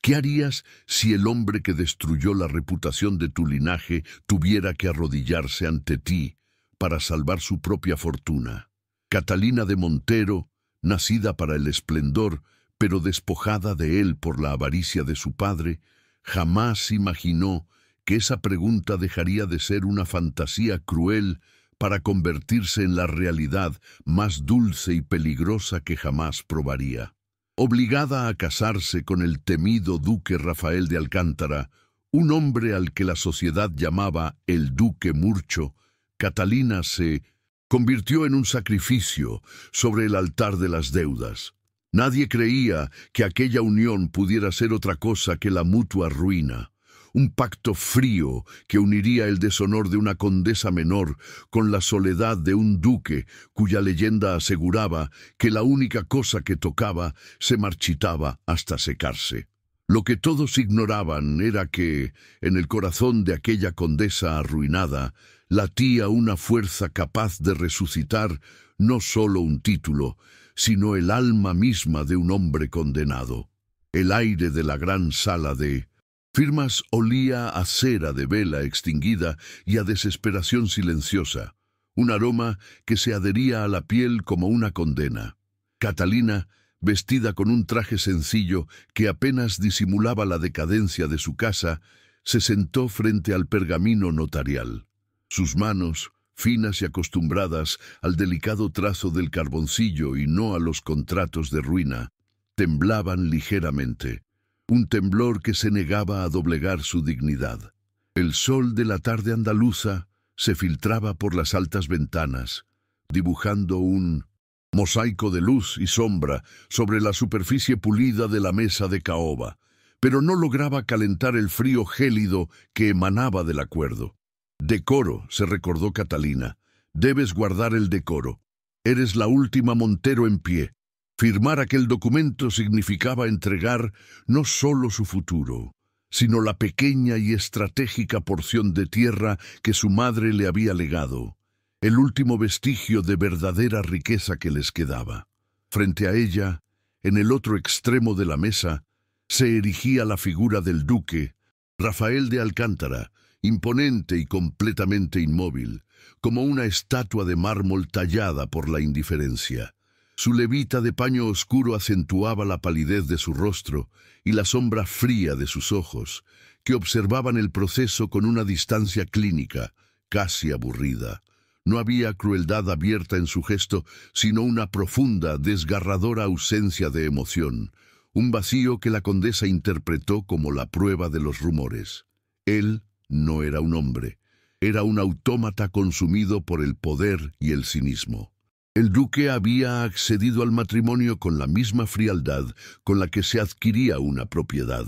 ¿Qué harías si el hombre que destruyó la reputación de tu linaje tuviera que arrodillarse ante ti para salvar su propia fortuna? Catalina de Montero, nacida para el esplendor, pero despojada de él por la avaricia de su padre, jamás imaginó que esa pregunta dejaría de ser una fantasía cruel para convertirse en la realidad más dulce y peligrosa que jamás probaría. Obligada a casarse con el temido duque Rafael de Alcántara, un hombre al que la sociedad llamaba el Duque Murcho, Catalina se convirtió en un sacrificio sobre el altar de las deudas. Nadie creía que aquella unión pudiera ser otra cosa que la mutua ruina, un pacto frío que uniría el deshonor de una condesa menor con la soledad de un duque cuya leyenda aseguraba que la única cosa que tocaba se marchitaba hasta secarse. Lo que todos ignoraban era que, en el corazón de aquella condesa arruinada, latía una fuerza capaz de resucitar no solo un título, sino el alma misma de un hombre condenado. El aire de la gran sala de firmas olía a cera de vela extinguida y a desesperación silenciosa, un aroma que se adhería a la piel como una condena. Catalina, vestida con un traje sencillo que apenas disimulaba la decadencia de su casa, se sentó frente al pergamino notarial. Sus manos, finas y acostumbradas al delicado trazo del carboncillo y no a los contratos de ruina, temblaban ligeramente, un temblor que se negaba a doblegar su dignidad. El sol de la tarde andaluza se filtraba por las altas ventanas, dibujando un mosaico de luz y sombra sobre la superficie pulida de la mesa de caoba, pero no lograba calentar el frío gélido que emanaba del acuerdo. Decoro, se recordó Catalina, debes guardar el decoro. Eres la última Montero en pie. Firmar aquel documento significaba entregar no solo su futuro, sino la pequeña y estratégica porción de tierra que su madre le había legado, el último vestigio de verdadera riqueza que les quedaba. Frente a ella, en el otro extremo de la mesa, se erigía la figura del duque, Rafael de Alcántara, imponente y completamente inmóvil, como una estatua de mármol tallada por la indiferencia. Su levita de paño oscuro acentuaba la palidez de su rostro y la sombra fría de sus ojos, que observaban el proceso con una distancia clínica, casi aburrida. No había crueldad abierta en su gesto, sino una profunda, desgarradora ausencia de emoción, un vacío que la condesa interpretó como la prueba de los rumores. Él no era un hombre, era un autómata consumido por el poder y el cinismo. El duque había accedido al matrimonio con la misma frialdad con la que se adquiría una propiedad,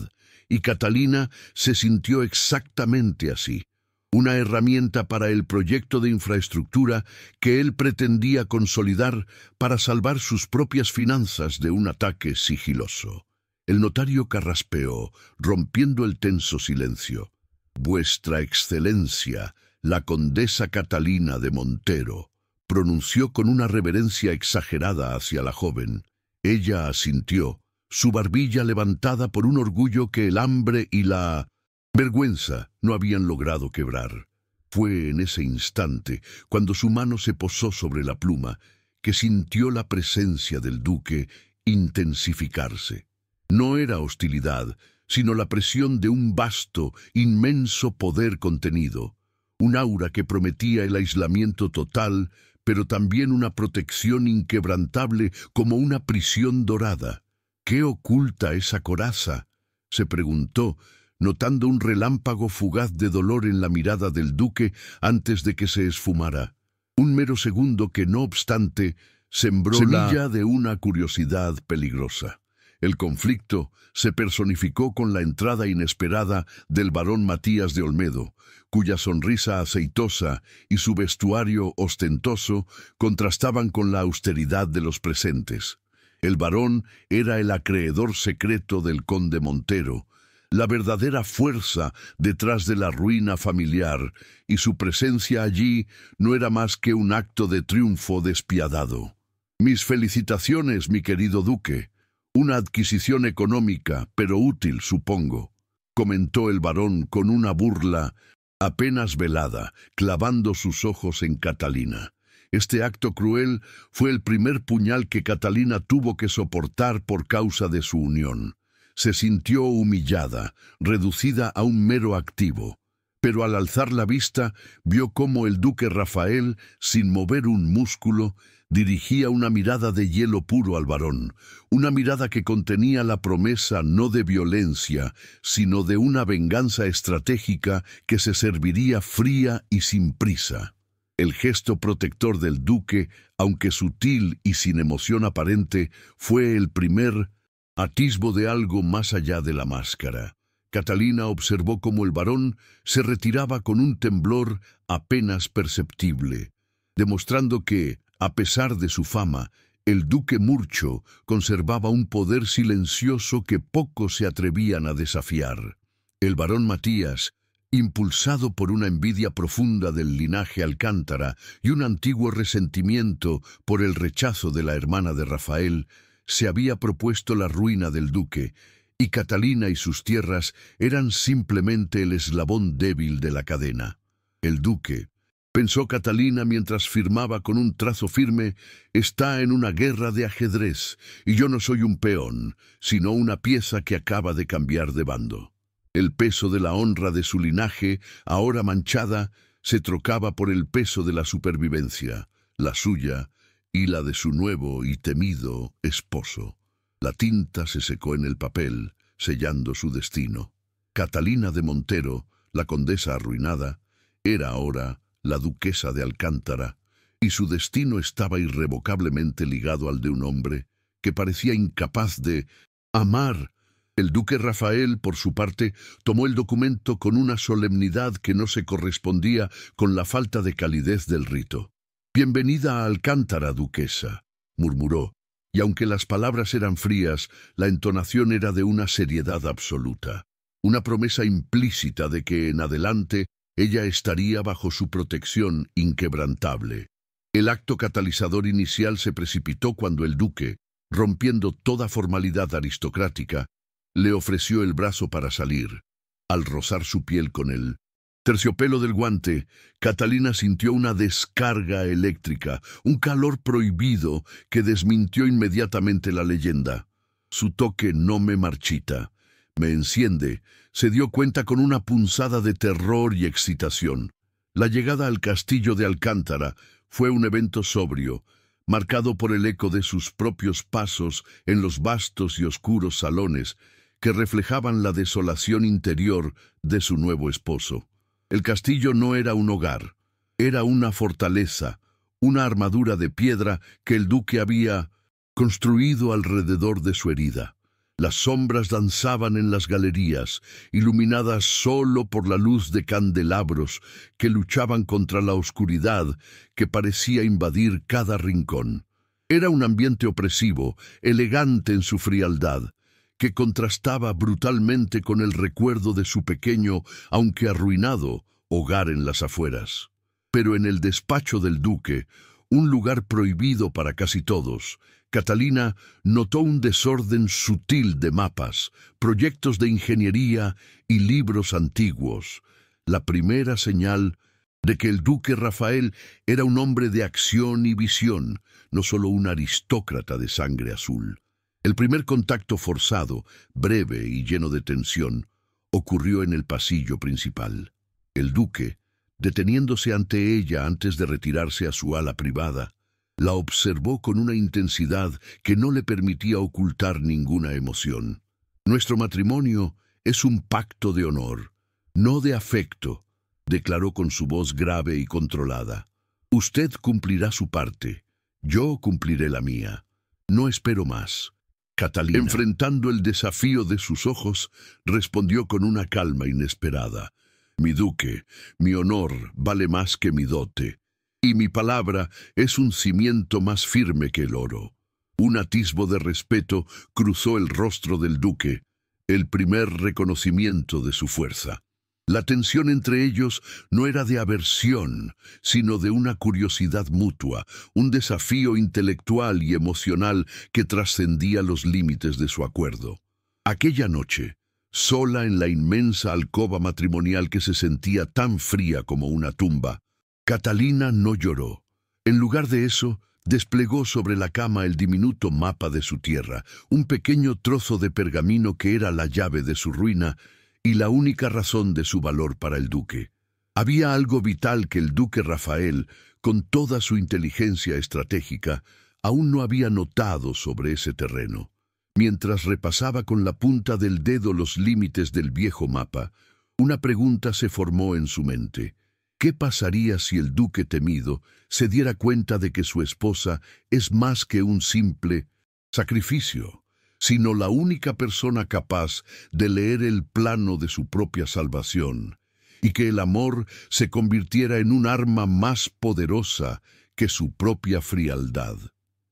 y Catalina se sintió exactamente así, una herramienta para el proyecto de infraestructura que él pretendía consolidar para salvar sus propias finanzas de un ataque sigiloso. El notario carraspeó, rompiendo el tenso silencio. «Vuestra Excelencia, la condesa Catalina de Montero», pronunció con una reverencia exagerada hacia la joven. Ella asintió, su barbilla levantada por un orgullo que el hambre y la vergüenza no habían logrado quebrar. Fue en ese instante, cuando su mano se posó sobre la pluma, que sintió la presencia del duque intensificarse. No era hostilidad, sino la presión de un vasto, inmenso poder contenido, un aura que prometía el aislamiento total, pero también una protección inquebrantable como una prisión dorada. ¿Qué oculta esa coraza?, se preguntó, notando un relámpago fugaz de dolor en la mirada del duque antes de que se esfumara. Un mero segundo que, no obstante, sembró semilla de una curiosidad peligrosa. El conflicto se personificó con la entrada inesperada del barón Matías de Olmedo, cuya sonrisa aceitosa y su vestuario ostentoso contrastaban con la austeridad de los presentes. El barón era el acreedor secreto del conde Montero, la verdadera fuerza detrás de la ruina familiar, y su presencia allí no era más que un acto de triunfo despiadado. «Mis felicitaciones, mi querido duque. Una adquisición económica, pero útil, supongo, comentó el varón con una burla apenas velada, clavando sus ojos en Catalina. Este acto cruel fue el primer puñal que Catalina tuvo que soportar por causa de su unión. Se sintió humillada, reducida a un mero activo. Pero al alzar la vista, vio cómo el duque Rafael, sin mover un músculo, dirigía una mirada de hielo puro al varón, una mirada que contenía la promesa no de violencia, sino de una venganza estratégica que se serviría fría y sin prisa. El gesto protector del duque, aunque sutil y sin emoción aparente, fue el primer atisbo de algo más allá de la máscara. Catalina observó cómo el varón se retiraba con un temblor apenas perceptible, demostrando que, a pesar de su fama, el duque Murcho conservaba un poder silencioso que pocos se atrevían a desafiar. El varón Matías, impulsado por una envidia profunda del linaje Alcántara y un antiguo resentimiento por el rechazo de la hermana de Rafael, se había propuesto la ruina del duque, y Catalina y sus tierras eran simplemente el eslabón débil de la cadena. El duque, pensó Catalina mientras firmaba con un trazo firme, está en una guerra de ajedrez, y yo no soy un peón, sino una pieza que acaba de cambiar de bando. El peso de la honra de su linaje, ahora manchada, se trocaba por el peso de la supervivencia, la suya y la de su nuevo y temido esposo. La tinta se secó en el papel, sellando su destino. Catalina de Montero, la condesa arruinada, era ahora la duquesa de Alcántara, y su destino estaba irrevocablemente ligado al de un hombre que parecía incapaz de amar. El duque Rafael, por su parte, tomó el documento con una solemnidad que no se correspondía con la falta de calidez del rito. «Bienvenida a Alcántara, duquesa», murmuró, y aunque las palabras eran frías, la entonación era de una seriedad absoluta, una promesa implícita de que en adelante ella estaría bajo su protección inquebrantable. El acto catalizador inicial se precipitó cuando el duque, rompiendo toda formalidad aristocrática, le ofreció el brazo para salir. Al rozar su piel con él, terciopelo del guante, Catalina sintió una descarga eléctrica, un calor prohibido que desmintió inmediatamente la leyenda. Su toque no me marchita, me enciende, se dio cuenta con una punzada de terror y excitación. La llegada al castillo de Alcántara fue un evento sobrio, marcado por el eco de sus propios pasos en los vastos y oscuros salones que reflejaban la desolación interior de su nuevo esposo. El castillo no era un hogar, era una fortaleza, una armadura de piedra que el duque había construido alrededor de su herida. Las sombras danzaban en las galerías, iluminadas solo por la luz de candelabros que luchaban contra la oscuridad que parecía invadir cada rincón. Era un ambiente opresivo, elegante en su frialdad, que contrastaba brutalmente con el recuerdo de su pequeño, aunque arruinado, hogar en las afueras. Pero en el despacho del duque, un lugar prohibido para casi todos, Catalina notó un desorden sutil de mapas, proyectos de ingeniería y libros antiguos, la primera señal de que el duque Rafael era un hombre de acción y visión, no solo un aristócrata de sangre azul. El primer contacto forzado, breve y lleno de tensión, ocurrió en el pasillo principal. El duque, deteniéndose ante ella antes de retirarse a su ala privada, la observó con una intensidad que no le permitía ocultar ninguna emoción. «Nuestro matrimonio es un pacto de honor, no de afecto», declaró con su voz grave y controlada. «Usted cumplirá su parte, yo cumpliré la mía. No espero más». Catalina, enfrentando el desafío de sus ojos, respondió con una calma inesperada. «Mi duque, mi honor vale más que mi dote, y mi palabra es un cimiento más firme que el oro». Un atisbo de respeto cruzó el rostro del duque, el primer reconocimiento de su fuerza. La tensión entre ellos no era de aversión, sino de una curiosidad mutua, un desafío intelectual y emocional que trascendía los límites de su acuerdo. Aquella noche, sola en la inmensa alcoba matrimonial que se sentía tan fría como una tumba, Catalina no lloró. En lugar de eso, desplegó sobre la cama el diminuto mapa de su tierra, un pequeño trozo de pergamino que era la llave de su ruina y la única razón de su valor para el duque. Había algo vital que el duque Rafael, con toda su inteligencia estratégica, aún no había notado sobre ese terreno. Mientras repasaba con la punta del dedo los límites del viejo mapa, una pregunta se formó en su mente. ¿Qué pasaría si el duque temido se diera cuenta de que su esposa es más que un simple sacrificio, sino la única persona capaz de leer el plano de su propia salvación, y que el amor se convirtiera en un arma más poderosa que su propia frialdad?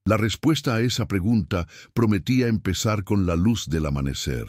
La respuesta a esa pregunta prometía empezar con la luz del amanecer.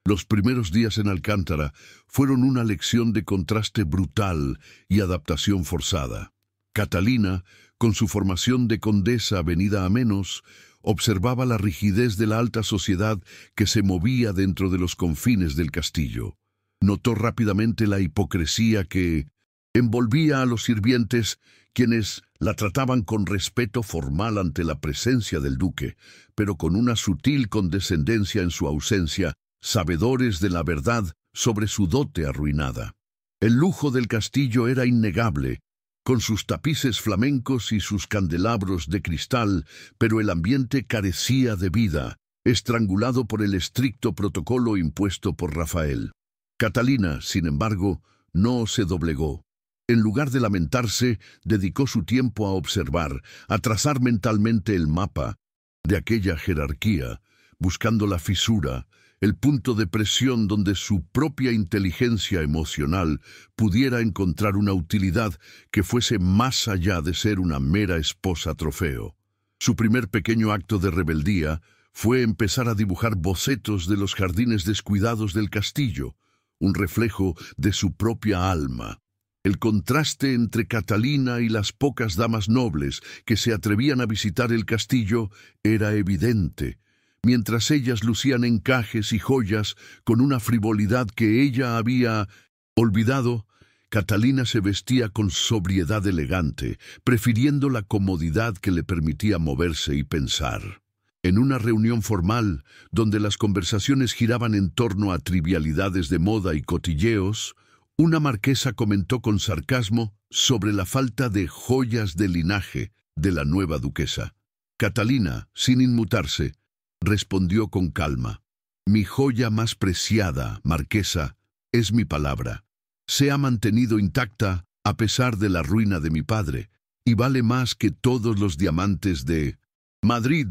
Los primeros días en Alcántara fueron una lección de contraste brutal y adaptación forzada. Catalina, con su formación de condesa venida a menos, observaba la rigidez de la alta sociedad que se movía dentro de los confines del castillo. Notó rápidamente la hipocresía que envolvía a los sirvientes, quienes la trataban con respeto formal ante la presencia del duque, pero con una sutil condescendencia en su ausencia, sabedores de la verdad sobre su dote arruinada. El lujo del castillo era innegable, con sus tapices flamencos y sus candelabros de cristal, pero el ambiente carecía de vida, estrangulado por el estricto protocolo impuesto por Rafael. Catalina, sin embargo, no se doblegó. En lugar de lamentarse, dedicó su tiempo a observar, a trazar mentalmente el mapa de aquella jerarquía, buscando la fisura, el punto de presión donde su propia inteligencia emocional pudiera encontrar una utilidad que fuese más allá de ser una mera esposa trofeo. Su primer pequeño acto de rebeldía fue empezar a dibujar bocetos de los jardines descuidados del castillo, un reflejo de su propia alma. El contraste entre Catalina y las pocas damas nobles que se atrevían a visitar el castillo era evidente, mientras ellas lucían encajes y joyas con una frivolidad que ella había olvidado. Catalina se vestía con sobriedad elegante, prefiriendo la comodidad que le permitía moverse y pensar. En una reunión formal, donde las conversaciones giraban en torno a trivialidades de moda y cotilleos, una marquesa comentó con sarcasmo sobre la falta de joyas de linaje de la nueva duquesa. Catalina, sin inmutarse, respondió con calma: «Mi joya más preciada, marquesa, es mi palabra. Se ha mantenido intacta a pesar de la ruina de mi padre, y vale más que todos los diamantes de Madrid».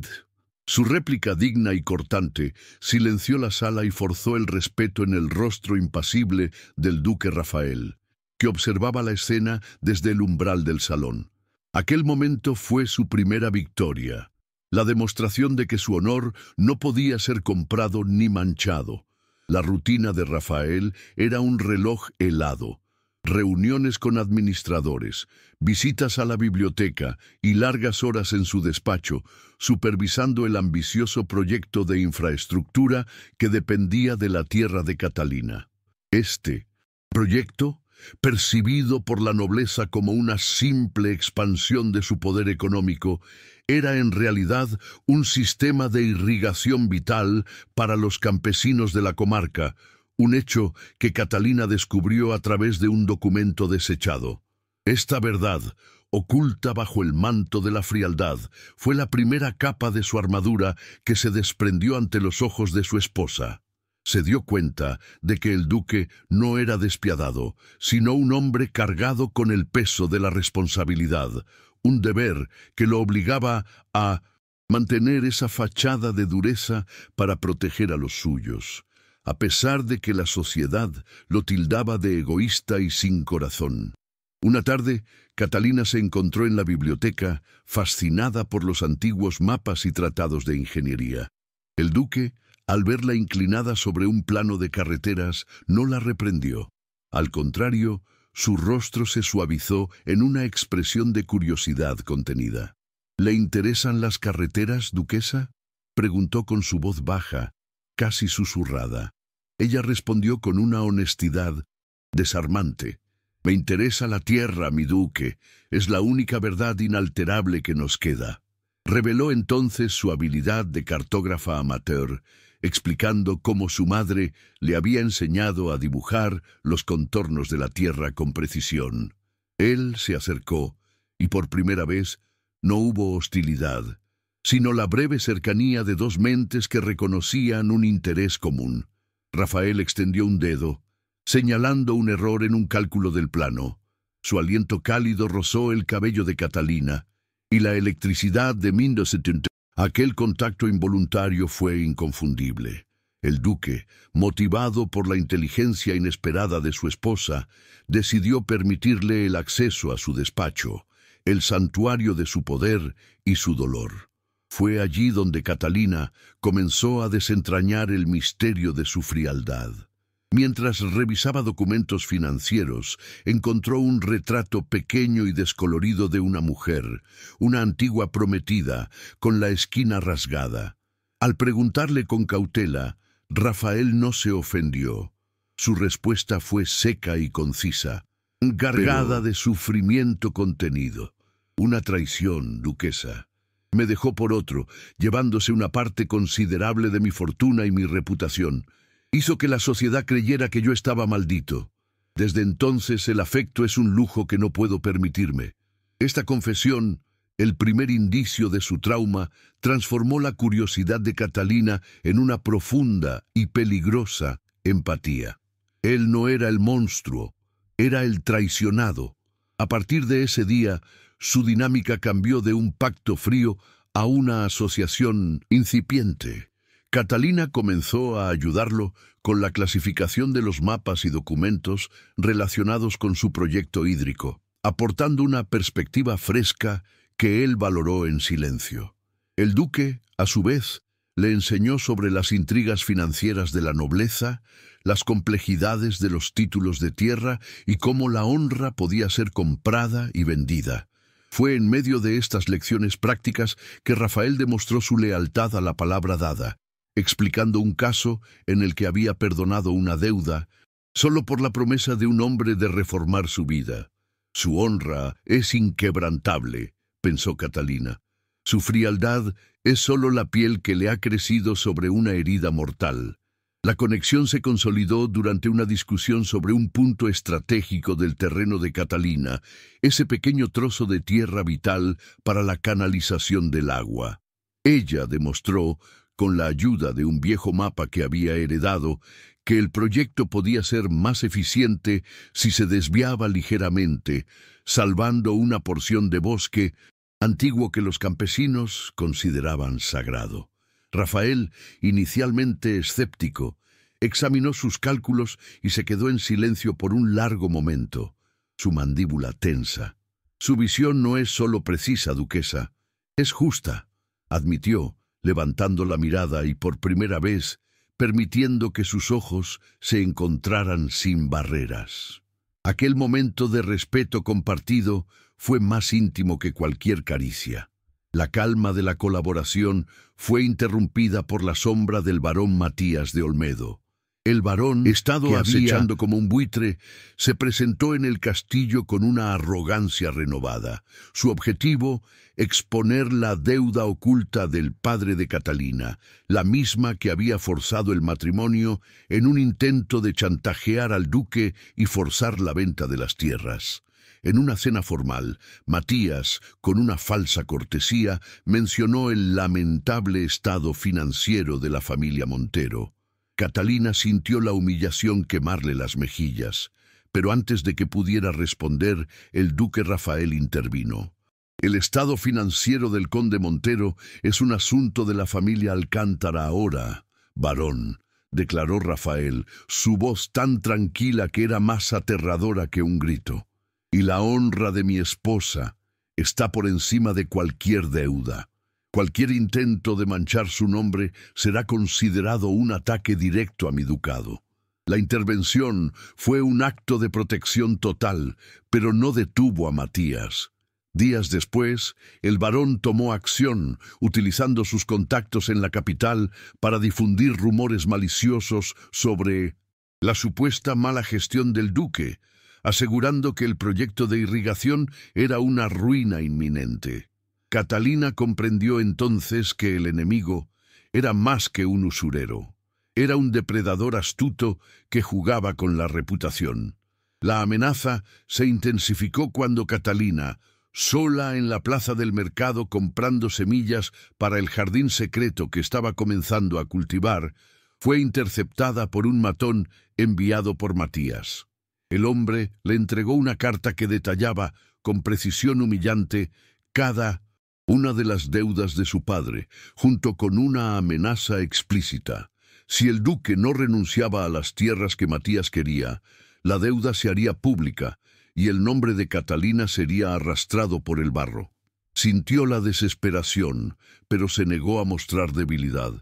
Su réplica digna y cortante silenció la sala y forzó el respeto en el rostro impasible del duque Rafael, que observaba la escena desde el umbral del salón. Aquel momento fue su primera victoria, la demostración de que su honor no podía ser comprado ni manchado. La rutina de Rafael era un reloj helado. Reuniones con administradores, visitas a la biblioteca y largas horas en su despacho, supervisando el ambicioso proyecto de infraestructura que dependía de la tierra de Catalina. Este proyecto, percibido por la nobleza como una simple expansión de su poder económico, era en realidad un sistema de irrigación vital para los campesinos de la comarca, un hecho que Catalina descubrió a través de un documento desechado. Esta verdad, oculta bajo el manto de la frialdad, fue la primera capa de su armadura que se desprendió ante los ojos de su esposa. Se dio cuenta de que el duque no era despiadado, sino un hombre cargado con el peso de la responsabilidad, un deber que lo obligaba a mantener esa fachada de dureza para proteger a los suyos, a pesar de que la sociedad lo tildaba de egoísta y sin corazón. Una tarde, Catalina se encontró en la biblioteca, fascinada por los antiguos mapas y tratados de ingeniería. El duque, al verla inclinada sobre un plano de carreteras, no la reprendió. Al contrario, su rostro se suavizó en una expresión de curiosidad contenida. —¿Le interesan las carreteras, duquesa? —preguntó con su voz baja, casi susurrada. Ella respondió con una honestidad desarmante. —Me interesa la tierra, mi duque. Es la única verdad inalterable que nos queda. Reveló entonces su habilidad de cartógrafa amateur, explicando cómo su madre le había enseñado a dibujar los contornos de la tierra con precisión. Él se acercó, y por primera vez no hubo hostilidad, sino la breve cercanía de dos mentes que reconocían un interés común. Rafael extendió un dedo, señalando un error en un cálculo del plano. Su aliento cálido rozó el cabello de Catalina, y la electricidad de 1970. Aquel contacto involuntario fue inconfundible. El duque, motivado por la inteligencia inesperada de su esposa, decidió permitirle el acceso a su despacho, el santuario de su poder y su dolor. Fue allí donde Catalina comenzó a desentrañar el misterio de su frialdad. Mientras revisaba documentos financieros, encontró un retrato pequeño y descolorido de una mujer, una antigua prometida, con la esquina rasgada. Al preguntarle con cautela, Rafael no se ofendió. Su respuesta fue seca y concisa, cargada de sufrimiento contenido. Una traición, duquesa. Me dejó por otro, llevándose una parte considerable de mi fortuna y mi reputación. Hizo que la sociedad creyera que yo estaba maldito. Desde entonces el afecto es un lujo que no puedo permitirme. Esta confesión, el primer indicio de su trauma, transformó la curiosidad de Catalina en una profunda y peligrosa empatía. Él no era el monstruo, era el traicionado. A partir de ese día, su dinámica cambió de un pacto frío a una asociación incipiente. Catalina comenzó a ayudarlo con la clasificación de los mapas y documentos relacionados con su proyecto hídrico, aportando una perspectiva fresca que él valoró en silencio. El duque, a su vez, le enseñó sobre las intrigas financieras de la nobleza, las complejidades de los títulos de tierra y cómo la honra podía ser comprada y vendida. Fue en medio de estas lecciones prácticas que Rafael demostró su lealtad a la palabra dada, explicando un caso en el que había perdonado una deuda solo por la promesa de un hombre de reformar su vida. Su honra es inquebrantable, pensó Catalina. Su frialdad es solo la piel que le ha crecido sobre una herida mortal. La conexión se consolidó durante una discusión sobre un punto estratégico del terreno de Catalina, ese pequeño trozo de tierra vital para la canalización del agua. Ella demostró, con la ayuda de un viejo mapa que había heredado, que el proyecto podía ser más eficiente si se desviaba ligeramente, salvando una porción de bosque antiguo que los campesinos consideraban sagrado. Rafael, inicialmente escéptico, examinó sus cálculos y se quedó en silencio por un largo momento, su mandíbula tensa. Su visión no es solo precisa, duquesa, es justa, admitió, levantando la mirada y por primera vez permitiendo que sus ojos se encontraran sin barreras. Aquel momento de respeto compartido fue más íntimo que cualquier caricia. La calma de la colaboración fue interrumpida por la sombra del barón Matías de Olmedo. El barón, estado acechando como un buitre, se presentó en el castillo con una arrogancia renovada. Su objetivo, exponer la deuda oculta del padre de Catalina, la misma que había forzado el matrimonio en un intento de chantajear al duque y forzar la venta de las tierras. En una cena formal, Matías, con una falsa cortesía, mencionó el lamentable estado financiero de la familia Montero. Catalina sintió la humillación quemarle las mejillas, pero antes de que pudiera responder, el duque Rafael intervino. El estado financiero del conde Montero es un asunto de la familia Alcántara ahora, barón, declaró Rafael, su voz tan tranquila que era más aterradora que un grito. Y la honra de mi esposa está por encima de cualquier deuda. Cualquier intento de manchar su nombre será considerado un ataque directo a mi ducado. La intervención fue un acto de protección total, pero no detuvo a Matías. Días después, el barón tomó acción, utilizando sus contactos en la capital para difundir rumores maliciosos sobre la supuesta mala gestión del duque, asegurando que el proyecto de irrigación era una ruina inminente. Catalina comprendió entonces que el enemigo era más que un usurero. Era un depredador astuto que jugaba con la reputación. La amenaza se intensificó cuando Catalina, sola en la plaza del mercado comprando semillas para el jardín secreto que estaba comenzando a cultivar, fue interceptada por un matón enviado por Matías. El hombre le entregó una carta que detallaba, con precisión humillante, cada una de las deudas de su padre, junto con una amenaza explícita. Si el duque no renunciaba a las tierras que Matías quería, la deuda se haría pública y el nombre de Catalina sería arrastrado por el barro. Sintió la desesperación, pero se negó a mostrar debilidad.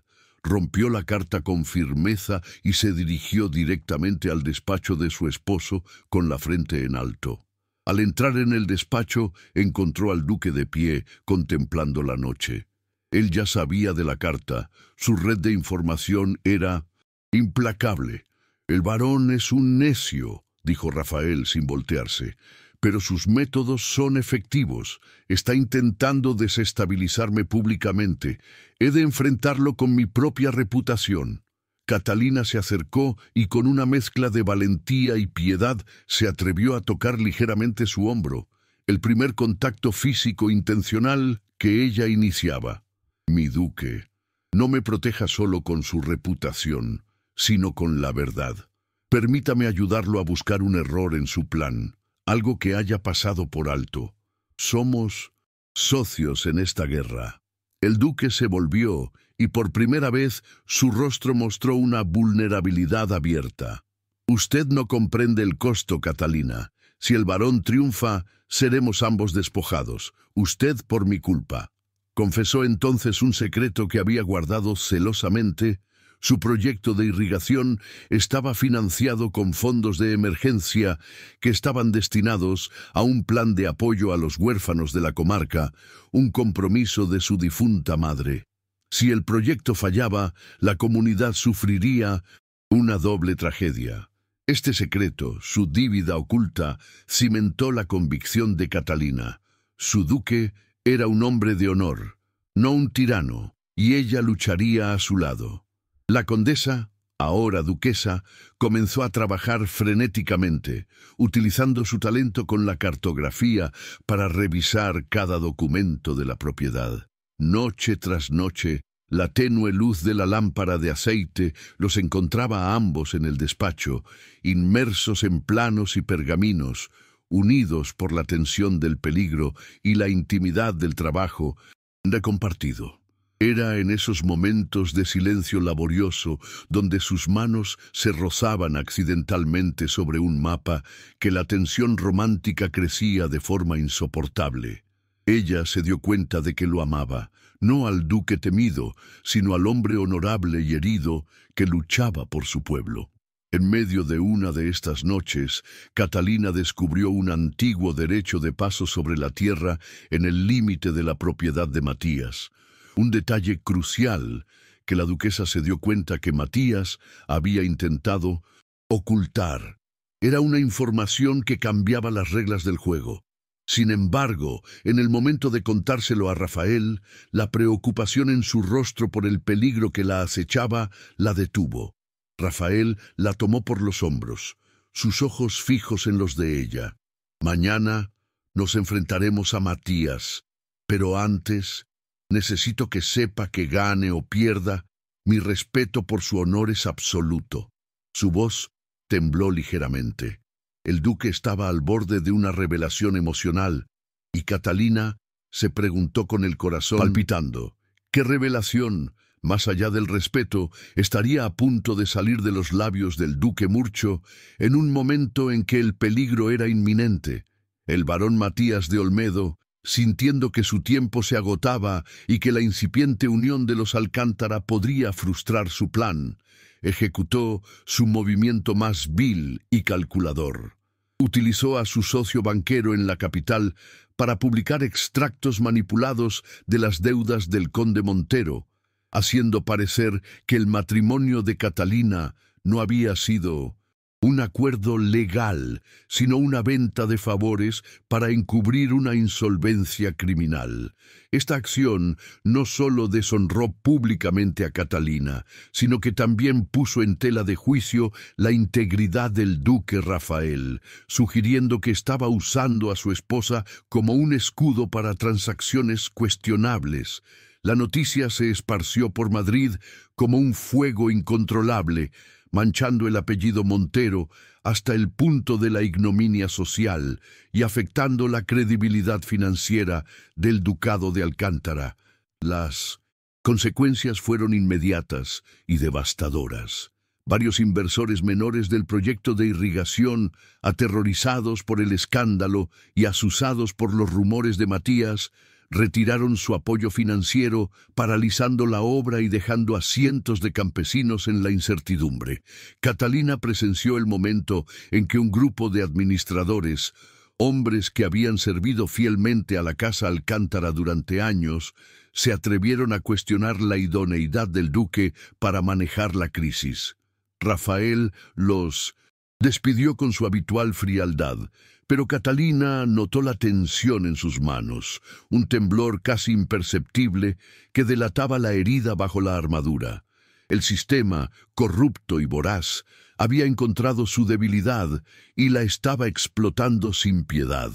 Rompió la carta con firmeza y se dirigió directamente al despacho de su esposo con la frente en alto. Al entrar en el despacho, encontró al duque de pie, contemplando la noche. Él ya sabía de la carta. Su red de información era implacable. «El varón es un necio», dijo Rafael sin voltearse, «pero sus métodos son efectivos. Está intentando desestabilizarme públicamente. He de enfrentarlo con mi propia reputación». Catalina se acercó y con una mezcla de valentía y piedad se atrevió a tocar ligeramente su hombro, el primer contacto físico intencional que ella iniciaba. «Mi duque, no me proteja solo con su reputación, sino con la verdad. Permítame ayudarlo a buscar un error en su plan, algo que haya pasado por alto. Somos socios en esta guerra». El duque se volvió y por primera vez su rostro mostró una vulnerabilidad abierta. «Usted no comprende el costo, Catalina. Si el varón triunfa, seremos ambos despojados, usted por mi culpa». Confesó entonces un secreto que había guardado celosamente. Su proyecto de irrigación estaba financiado con fondos de emergencia que estaban destinados a un plan de apoyo a los huérfanos de la comarca, un compromiso de su difunta madre. Si el proyecto fallaba, la comunidad sufriría una doble tragedia. Este secreto, su dívida oculta, cimentó la convicción de Catalina. Su duque era un hombre de honor, no un tirano, y ella lucharía a su lado. La condesa, ahora duquesa, comenzó a trabajar frenéticamente, utilizando su talento con la cartografía para revisar cada documento de la propiedad. Noche tras noche, la tenue luz de la lámpara de aceite los encontraba a ambos en el despacho, inmersos en planos y pergaminos, unidos por la tensión del peligro y la intimidad del trabajo de compartido. Era en esos momentos de silencio laborioso, donde sus manos se rozaban accidentalmente sobre un mapa, que la tensión romántica crecía de forma insoportable. Ella se dio cuenta de que lo amaba, no al duque temido, sino al hombre honorable y herido que luchaba por su pueblo. En medio de una de estas noches, Catalina descubrió un antiguo derecho de paso sobre la tierra en el límite de la propiedad de Matías. Un detalle crucial que la duquesa se dio cuenta que Matías había intentado ocultar. Era una información que cambiaba las reglas del juego. Sin embargo, en el momento de contárselo a Rafael, la preocupación en su rostro por el peligro que la acechaba la detuvo. Rafael la tomó por los hombros, sus ojos fijos en los de ella. «Mañana nos enfrentaremos a Matías, pero antes necesito que sepa que gane o pierda, mi respeto por su honor es absoluto». Su voz tembló ligeramente. El duque estaba al borde de una revelación emocional, y Catalina se preguntó con el corazón palpitando, ¿qué revelación, más allá del respeto, estaría a punto de salir de los labios del duque Murcho en un momento en que el peligro era inminente? El barón Matías de Olmedo Sintiendo que su tiempo se agotaba y que la incipiente unión de los Alcántara podría frustrar su plan, ejecutó su movimiento más vil y calculador. Utilizó a su socio banquero en la capital para publicar extractos manipulados de las deudas del conde Montero, haciendo parecer que el matrimonio de Catalina no había sido un acuerdo legal, sino una venta de favores para encubrir una insolvencia criminal. Esta acción no solo deshonró públicamente a Catalina, sino que también puso en tela de juicio la integridad del duque Rafael, sugiriendo que estaba usando a su esposa como un escudo para transacciones cuestionables. La noticia se esparció por Madrid como un fuego incontrolable, manchando el apellido Montero hasta el punto de la ignominia social y afectando la credibilidad financiera del ducado de Alcántara. Las consecuencias fueron inmediatas y devastadoras. Varios inversores menores del proyecto de irrigación, aterrorizados por el escándalo y asusados por los rumores de Matías, retiraron su apoyo financiero, paralizando la obra y dejando a cientos de campesinos en la incertidumbre. Catalina presenció el momento en que un grupo de administradores, hombres que habían servido fielmente a la casa Alcántara durante años, se atrevieron a cuestionar la idoneidad del duque para manejar la crisis. Rafael los despidió con su habitual frialdad, pero Catalina notó la tensión en sus manos, un temblor casi imperceptible que delataba la herida bajo la armadura. El sistema, corrupto y voraz, había encontrado su debilidad y la estaba explotando sin piedad.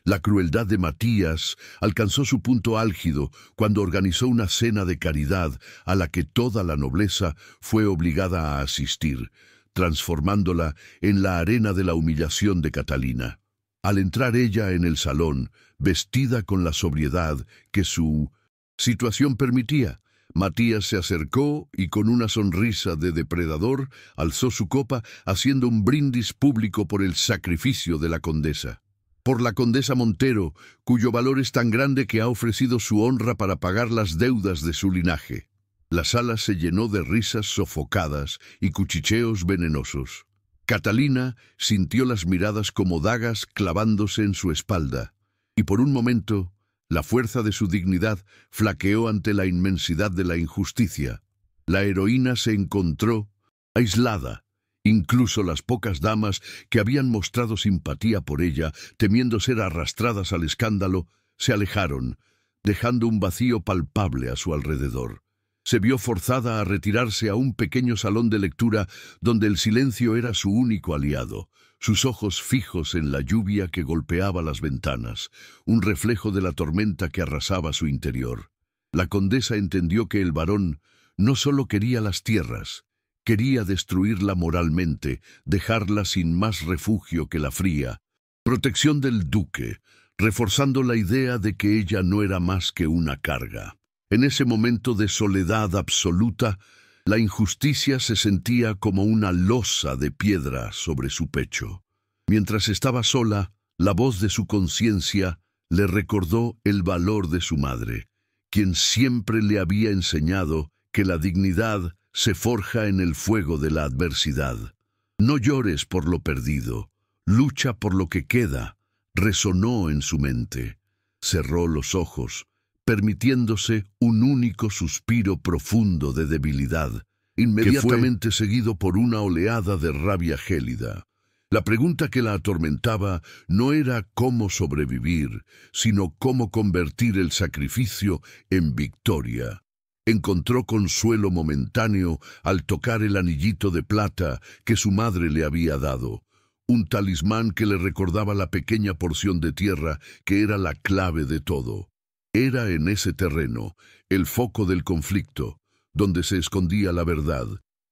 La crueldad de Matías alcanzó su punto álgido cuando organizó una cena de caridad a la que toda la nobleza fue obligada a asistir, transformándola en la arena de la humillación de Catalina. Al entrar ella en el salón, vestida con la sobriedad que su situación permitía, Matías se acercó y con una sonrisa de depredador alzó su copa haciendo un brindis público por el sacrificio de la condesa. Por la condesa Montero, cuyo valor es tan grande que ha ofrecido su honra para pagar las deudas de su linaje. La sala se llenó de risas sofocadas y cuchicheos venenosos. Catalina sintió las miradas como dagas clavándose en su espalda, y por un momento la fuerza de su dignidad flaqueó ante la inmensidad de la injusticia. La heroína se encontró aislada. Incluso las pocas damas que habían mostrado simpatía por ella, temiendo ser arrastradas al escándalo, se alejaron, dejando un vacío palpable a su alrededor. Se vio forzada a retirarse a un pequeño salón de lectura donde el silencio era su único aliado, sus ojos fijos en la lluvia que golpeaba las ventanas, un reflejo de la tormenta que arrasaba su interior. La condesa entendió que el varón no solo quería las tierras, quería destruirla moralmente, dejarla sin más refugio que la fría protección del duque, reforzando la idea de que ella no era más que una carga. En ese momento de soledad absoluta, la injusticia se sentía como una losa de piedra sobre su pecho. Mientras estaba sola, la voz de su conciencia le recordó el valor de su madre, quien siempre le había enseñado que la dignidad se forja en el fuego de la adversidad. No llores por lo perdido, lucha por lo que queda, resonó en su mente. Cerró los ojos, permitiéndose un único suspiro profundo de debilidad, inmediatamente seguido por una oleada de rabia gélida. La pregunta que la atormentaba no era cómo sobrevivir, sino cómo convertir el sacrificio en victoria. Encontró consuelo momentáneo al tocar el anillito de plata que su madre le había dado, un talismán que le recordaba la pequeña porción de tierra que era la clave de todo. Era en ese terreno, el foco del conflicto, donde se escondía la verdad,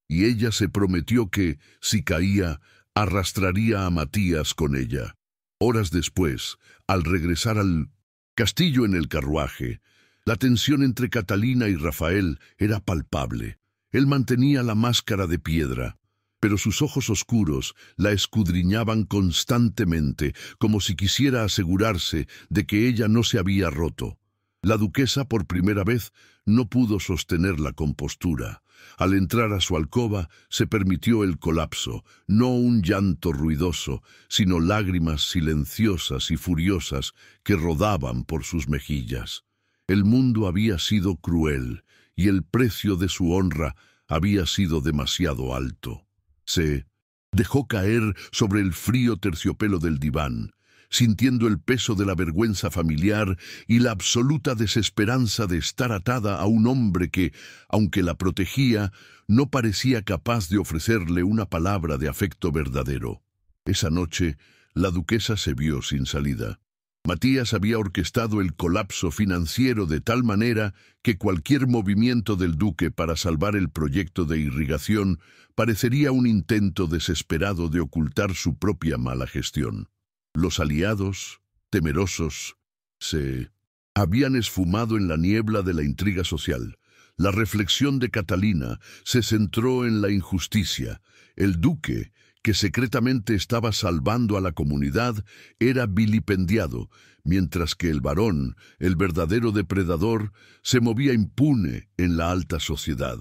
y ella se prometió que, si caía, arrastraría a Matías con ella. Horas después, al regresar al castillo en el carruaje, la tensión entre Catalina y Rafael era palpable. Él mantenía la máscara de piedra, pero sus ojos oscuros la escudriñaban constantemente, como si quisiera asegurarse de que ella no se había roto. La duquesa, por primera vez, no pudo sostener la compostura. Al entrar a su alcoba, se permitió el colapso, no un llanto ruidoso, sino lágrimas silenciosas y furiosas que rodaban por sus mejillas. El mundo había sido cruel, y el precio de su honra había sido demasiado alto. Se dejó caer sobre el frío terciopelo del diván, sintiendo el peso de la vergüenza familiar y la absoluta desesperanza de estar atada a un hombre que, aunque la protegía, no parecía capaz de ofrecerle una palabra de afecto verdadero. Esa noche, la duquesa se vio sin salida. Matías había orquestado el colapso financiero de tal manera que cualquier movimiento del duque para salvar el proyecto de irrigación parecería un intento desesperado de ocultar su propia mala gestión. Los aliados, temerosos, se habían esfumado en la niebla de la intriga social. La reflexión de Catalina se centró en la injusticia. El duque, que secretamente estaba salvando a la comunidad, era vilipendiado, mientras que el varón, el verdadero depredador, se movía impune en la alta sociedad.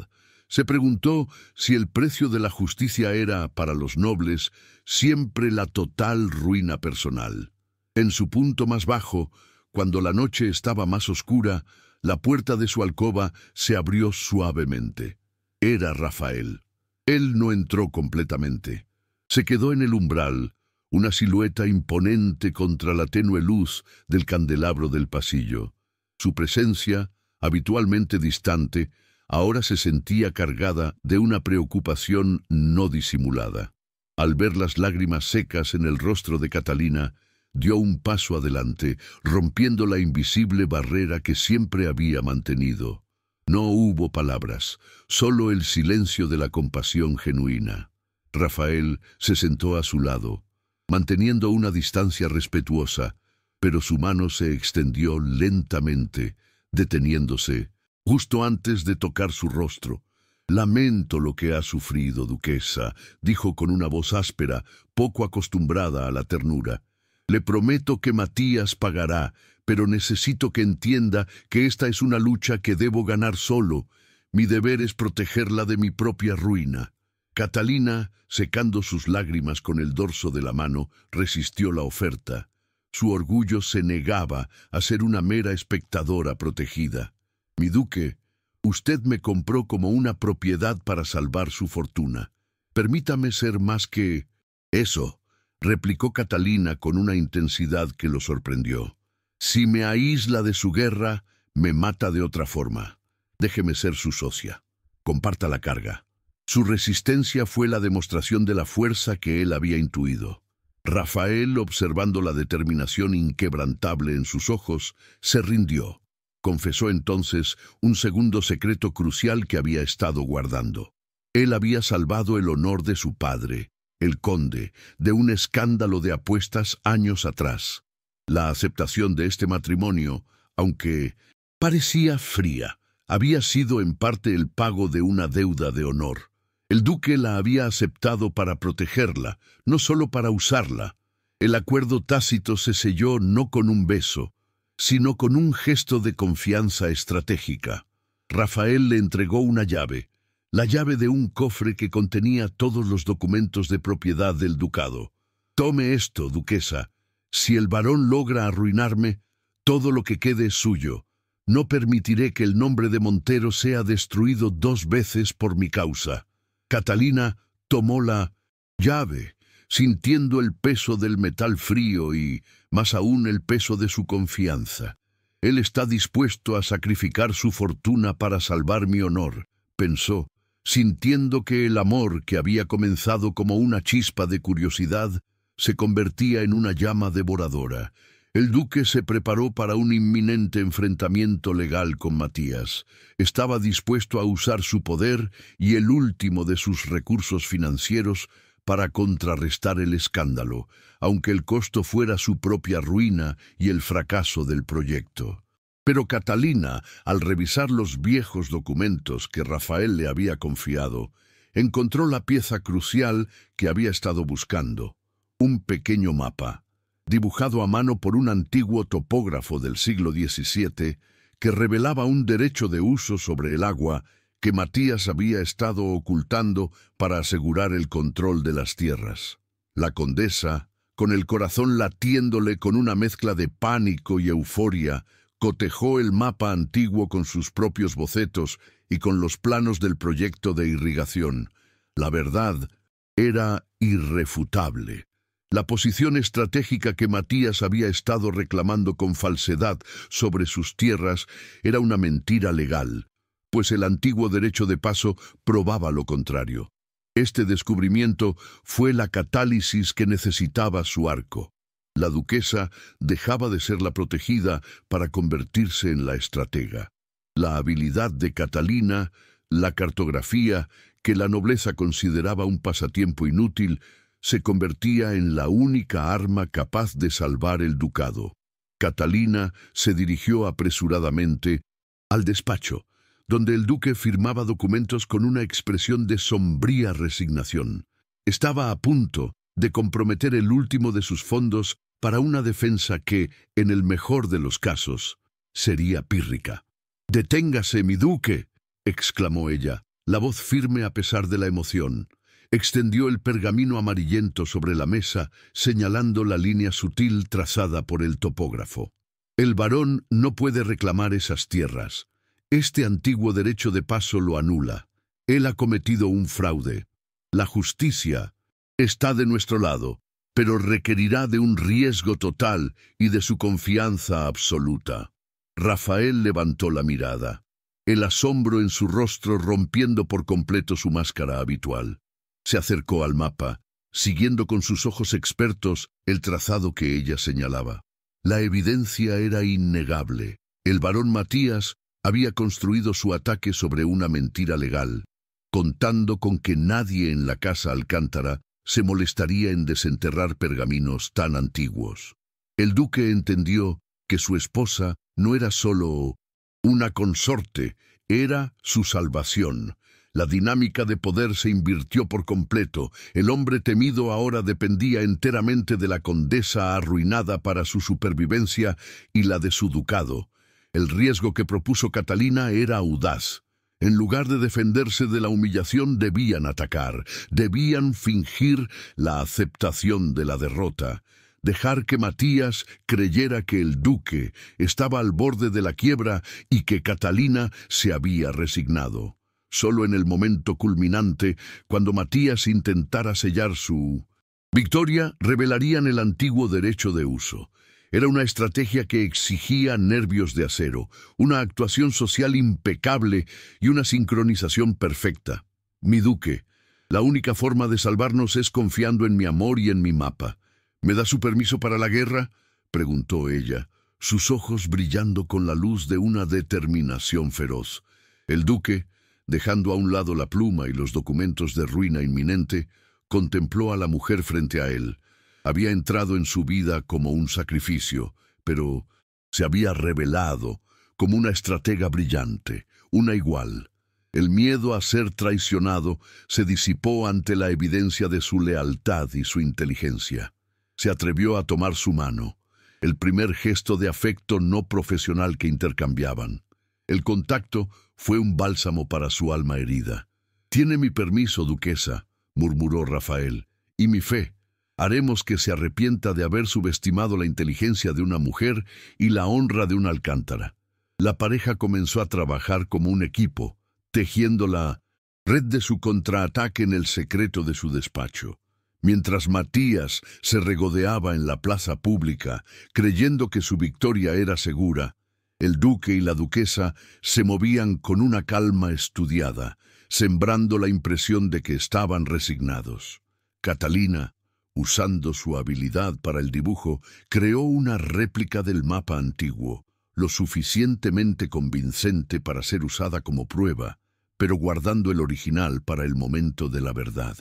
Se preguntó si el precio de la justicia era, para los nobles, siempre la total ruina personal. En su punto más bajo, cuando la noche estaba más oscura, la puerta de su alcoba se abrió suavemente. Era Rafael. Él no entró completamente. Se quedó en el umbral, una silueta imponente contra la tenue luz del candelabro del pasillo. Su presencia, habitualmente distante, ahora se sentía cargada de una preocupación no disimulada. Al ver las lágrimas secas en el rostro de Catalina, dio un paso adelante, rompiendo la invisible barrera que siempre había mantenido. No hubo palabras, solo el silencio de la compasión genuina. Rafael se sentó a su lado, manteniendo una distancia respetuosa, pero su mano se extendió lentamente, deteniéndose, justo antes de tocar su rostro. «Lamento lo que ha sufrido, duquesa», dijo con una voz áspera, poco acostumbrada a la ternura. «Le prometo que Matías pagará, pero necesito que entienda que esta es una lucha que debo ganar solo. Mi deber es protegerla de mi propia ruina». Catalina, secando sus lágrimas con el dorso de la mano, resistió la oferta. Su orgullo se negaba a ser una mera espectadora protegida. «Mi duque, usted me compró como una propiedad para salvar su fortuna. Permítame ser más que eso», replicó Catalina con una intensidad que lo sorprendió. «Si me aísla de su guerra, me mata de otra forma. Déjeme ser su socia. Comparta la carga». Su resistencia fue la demostración de la fuerza que él había intuido. Rafael, observando la determinación inquebrantable en sus ojos, se rindió. Confesó entonces un segundo secreto crucial que había estado guardando. Él había salvado el honor de su padre, el conde, de un escándalo de apuestas años atrás. La aceptación de este matrimonio, aunque parecía fría, había sido en parte el pago de una deuda de honor. El duque la había aceptado para protegerla, no solo para usarla. El acuerdo tácito se selló no con un beso, sino con un gesto de confianza estratégica. Rafael le entregó una llave, la llave de un cofre que contenía todos los documentos de propiedad del ducado. «Tome esto, duquesa. Si el varón logra arruinarme, todo lo que quede es suyo. No permitiré que el nombre de Montero sea destruido 2 veces por mi causa». Catalina tomó la llave, sintiendo el peso del metal frío y, más aún, el peso de su confianza. «Él está dispuesto a sacrificar su fortuna para salvar mi honor», pensó, sintiendo que el amor que había comenzado como una chispa de curiosidad se convertía en una llama devoradora. El duque se preparó para un inminente enfrentamiento legal con Matías. Estaba dispuesto a usar su poder y el último de sus recursos financieros para contrarrestar el escándalo, aunque el costo fuera su propia ruina y el fracaso del proyecto. Pero Catalina, al revisar los viejos documentos que Rafael le había confiado, encontró la pieza crucial que había estado buscando: un pequeño mapa, dibujado a mano por un antiguo topógrafo del siglo XVII, que revelaba un derecho de uso sobre el agua que Matías había estado ocultando para asegurar el control de las tierras. La condesa, con el corazón latiéndole con una mezcla de pánico y euforia, cotejó el mapa antiguo con sus propios bocetos y con los planos del proyecto de irrigación. La verdad era irrefutable. La posición estratégica que Matías había estado reclamando con falsedad sobre sus tierras era una mentira legal, pues el antiguo derecho de paso probaba lo contrario. Este descubrimiento fue la catálisis que necesitaba su arco. La duquesa dejaba de ser la protegida para convertirse en la estratega. La habilidad de Catalina, la cartografía, que la nobleza consideraba un pasatiempo inútil, se convertía en la única arma capaz de salvar el ducado. Catalina se dirigió apresuradamente al despacho, donde el duque firmaba documentos con una expresión de sombría resignación. Estaba a punto de comprometer el último de sus fondos para una defensa que, en el mejor de los casos, sería pírrica. «¡Deténgase, mi duque!», exclamó ella, la voz firme a pesar de la emoción. Extendió el pergamino amarillento sobre la mesa, señalando la línea sutil trazada por el topógrafo. «El barón no puede reclamar esas tierras. Este antiguo derecho de paso lo anula. Él ha cometido un fraude. La justicia está de nuestro lado, pero requerirá de un riesgo total y de su confianza absoluta». Rafael levantó la mirada, el asombro en su rostro rompiendo por completo su máscara habitual. Se acercó al mapa, siguiendo con sus ojos expertos el trazado que ella señalaba. La evidencia era innegable. El barón Matías había construido su ataque sobre una mentira legal, contando con que nadie en la casa Alcántara se molestaría en desenterrar pergaminos tan antiguos. El duque entendió que su esposa no era solo una consorte, era su salvación. La dinámica de poder se invirtió por completo. El hombre temido ahora dependía enteramente de la condesa arruinada para su supervivencia y la de su ducado. El riesgo que propuso Catalina era audaz. En lugar de defenderse de la humillación, debían atacar, debían fingir la aceptación de la derrota, dejar que Matías creyera que el duque estaba al borde de la quiebra y que Catalina se había resignado. Solo en el momento culminante, cuando Matías intentara sellar su victoria, revelarían el antiguo derecho de uso. Era una estrategia que exigía nervios de acero, una actuación social impecable y una sincronización perfecta. «Mi duque, la única forma de salvarnos es confiando en mi amor y en mi mapa. ¿Me da su permiso para la guerra?», preguntó ella, sus ojos brillando con la luz de una determinación feroz. El duque, dejando a un lado la pluma y los documentos de ruina inminente, contempló a la mujer frente a él. Había entrado en su vida como un sacrificio, pero se había revelado como una estratega brillante, una igual. El miedo a ser traicionado se disipó ante la evidencia de su lealtad y su inteligencia. Se atrevió a tomar su mano, el primer gesto de afecto no profesional que intercambiaban. El contacto fue un bálsamo para su alma herida. «Tiene mi permiso, duquesa», murmuró Rafael, «y mi fe. Haremos que se arrepienta de haber subestimado la inteligencia de una mujer y la honra de un Alcántara». La pareja comenzó a trabajar como un equipo, tejiendo la red de su contraataque en el secreto de su despacho. Mientras Matías se regodeaba en la plaza pública, creyendo que su victoria era segura, el duque y la duquesa se movían con una calma estudiada, sembrando la impresión de que estaban resignados. Catalina, usando su habilidad para el dibujo, creó una réplica del mapa antiguo, lo suficientemente convincente para ser usada como prueba, pero guardando el original para el momento de la verdad.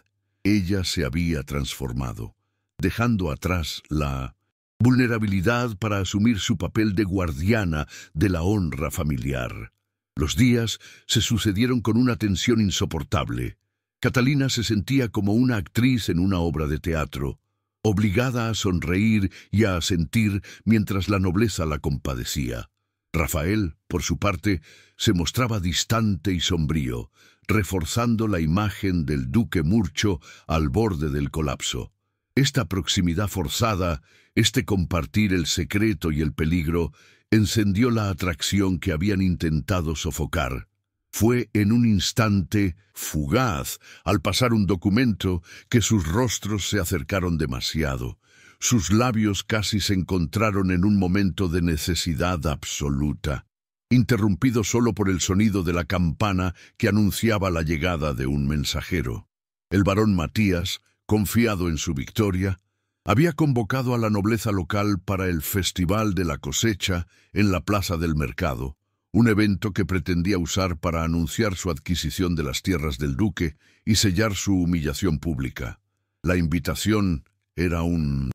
Ella se había transformado, dejando atrás la vulnerabilidad para asumir su papel de guardiana de la honra familiar. Los días se sucedieron con una tensión insoportable. Catalina se sentía como una actriz en una obra de teatro, obligada a sonreír y a asentir mientras la nobleza la compadecía. Rafael, por su parte, se mostraba distante y sombrío, reforzando la imagen del duque Murcho al borde del colapso. Esta proximidad forzada, este compartir el secreto y el peligro, encendió la atracción que habían intentado sofocar. Fue en un instante fugaz, al pasar un documento, que sus rostros se acercaron demasiado. Sus labios casi se encontraron en un momento de necesidad absoluta, interrumpido solo por el sonido de la campana que anunciaba la llegada de un mensajero. El barón Matías, confiado en su victoria, había convocado a la nobleza local para el Festival de la Cosecha en la Plaza del Mercado, un evento que pretendía usar para anunciar su adquisición de las tierras del duque y sellar su humillación pública. La invitación era un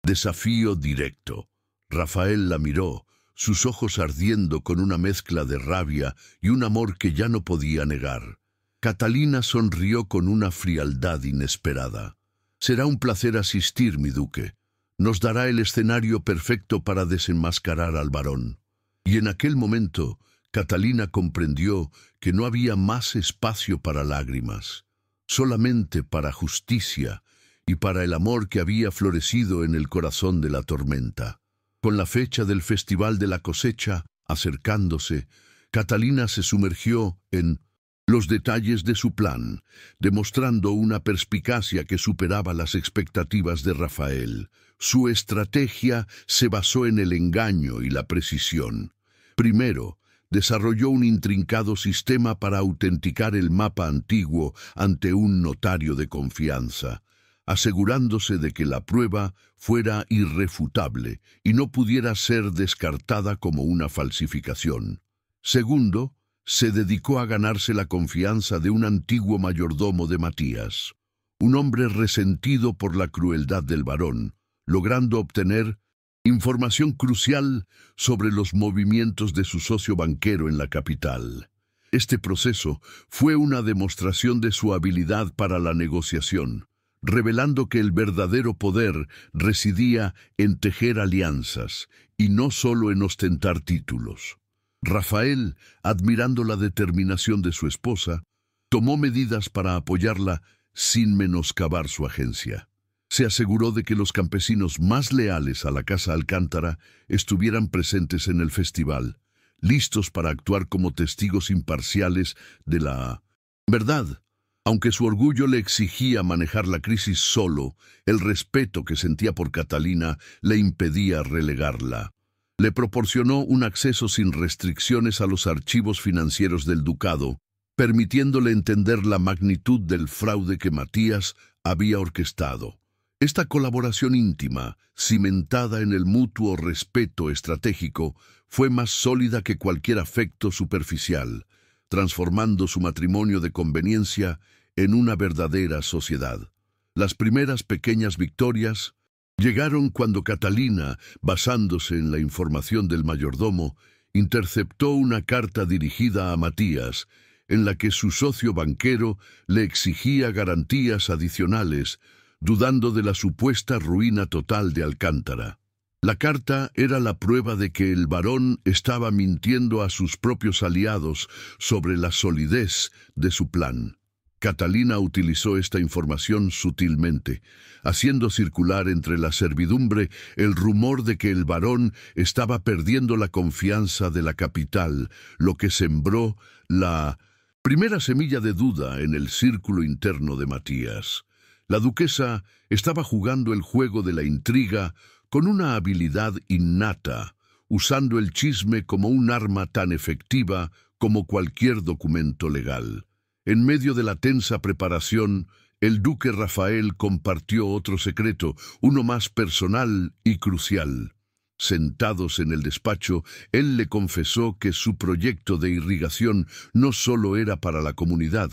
desafío directo. Rafael la miró, sus ojos ardiendo con una mezcla de rabia y un amor que ya no podía negar. Catalina sonrió con una frialdad inesperada. «Será un placer asistir, mi duque. Nos dará el escenario perfecto para desenmascarar al barón». Y en aquel momento, Catalina comprendió que no había más espacio para lágrimas, solamente para justicia y para el amor que había florecido en el corazón de la tormenta. Con la fecha del Festival de la Cosecha acercándose, Catalina se sumergió en los detalles de su plan, demostrando una perspicacia que superaba las expectativas de Rafael. Su estrategia se basó en el engaño y la precisión. Primero, desarrolló un intrincado sistema para autenticar el mapa antiguo ante un notario de confianza, asegurándose de que la prueba fuera irrefutable y no pudiera ser descartada como una falsificación. Segundo, se dedicó a ganarse la confianza de un antiguo mayordomo de Matías, un hombre resentido por la crueldad del barón, logrando obtener información crucial sobre los movimientos de su socio banquero en la capital. Este proceso fue una demostración de su habilidad para la negociación, revelando que el verdadero poder residía en tejer alianzas y no solo en ostentar títulos. Rafael, admirando la determinación de su esposa, tomó medidas para apoyarla sin menoscabar su agencia. Se aseguró de que los campesinos más leales a la Casa Alcántara estuvieran presentes en el festival, listos para actuar como testigos imparciales de la verdad. Aunque su orgullo le exigía manejar la crisis solo, el respeto que sentía por Catalina le impedía relegarla. Le proporcionó un acceso sin restricciones a los archivos financieros del ducado, permitiéndole entender la magnitud del fraude que Matías había orquestado. Esta colaboración íntima, cimentada en el mutuo respeto estratégico, fue más sólida que cualquier afecto superficial, transformando su matrimonio de conveniencia en una verdadera sociedad. Las primeras pequeñas victorias llegaron cuando Catalina, basándose en la información del mayordomo, interceptó una carta dirigida a Matías, en la que su socio banquero le exigía garantías adicionales, dudando de la supuesta ruina total de Alcántara. La carta era la prueba de que el barón estaba mintiendo a sus propios aliados sobre la solidez de su plan. Catalina utilizó esta información sutilmente, haciendo circular entre la servidumbre el rumor de que el barón estaba perdiendo la confianza de la capital, lo que sembró la primera semilla de duda en el círculo interno de Matías. La duquesa estaba jugando el juego de la intriga con una habilidad innata, usando el chisme como un arma tan efectiva como cualquier documento legal. En medio de la tensa preparación, el duque Rafael compartió otro secreto, uno más personal y crucial. Sentados en el despacho, él le confesó que su proyecto de irrigación no solo era para la comunidad,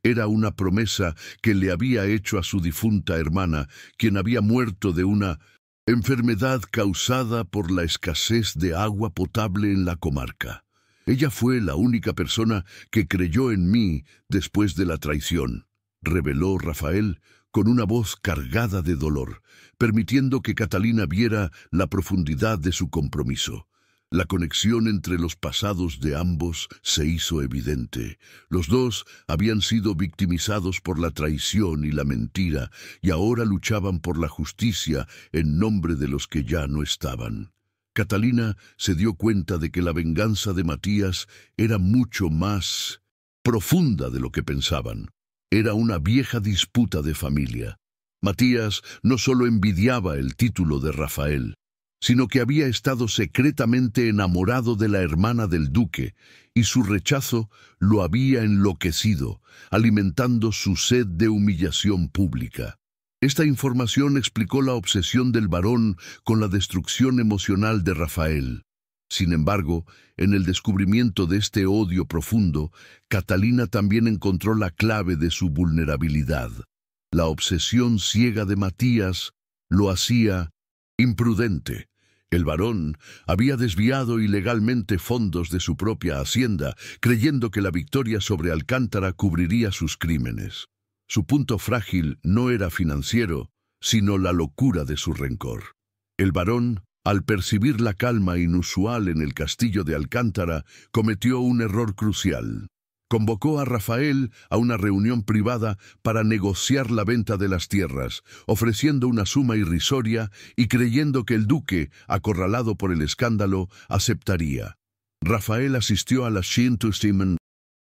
era una promesa que le había hecho a su difunta hermana, quien había muerto de una enfermedad causada por la escasez de agua potable en la comarca. Ella fue la única persona que creyó en mí después de la traición, reveló Rafael con una voz cargada de dolor, permitiendo que Catalina viera la profundidad de su compromiso. La conexión entre los pasados de ambos se hizo evidente. Los dos habían sido victimizados por la traición y la mentira, y ahora luchaban por la justicia en nombre de los que ya no estaban. Catalina se dio cuenta de que la venganza de Matías era mucho más profunda de lo que pensaban. Era una vieja disputa de familia. Matías no solo envidiaba el título de Rafael, sino que había estado secretamente enamorado de la hermana del duque, y su rechazo lo había enloquecido, alimentando su sed de humillación pública. Esta información explicó la obsesión del varón con la destrucción emocional de Rafael. Sin embargo, en el descubrimiento de este odio profundo, Catalina también encontró la clave de su vulnerabilidad. La obsesión ciega de Matías lo hacía imprudente. El varón había desviado ilegalmente fondos de su propia hacienda, creyendo que la victoria sobre Alcántara cubriría sus crímenes. Su punto frágil no era financiero, sino la locura de su rencor. El varón, al percibir la calma inusual en el castillo de Alcántara, cometió un error crucial. Convocó a Rafael a una reunión privada para negociar la venta de las tierras, ofreciendo una suma irrisoria y creyendo que el duque, acorralado por el escándalo, aceptaría. Rafael asistió a la Shinto-Stimmen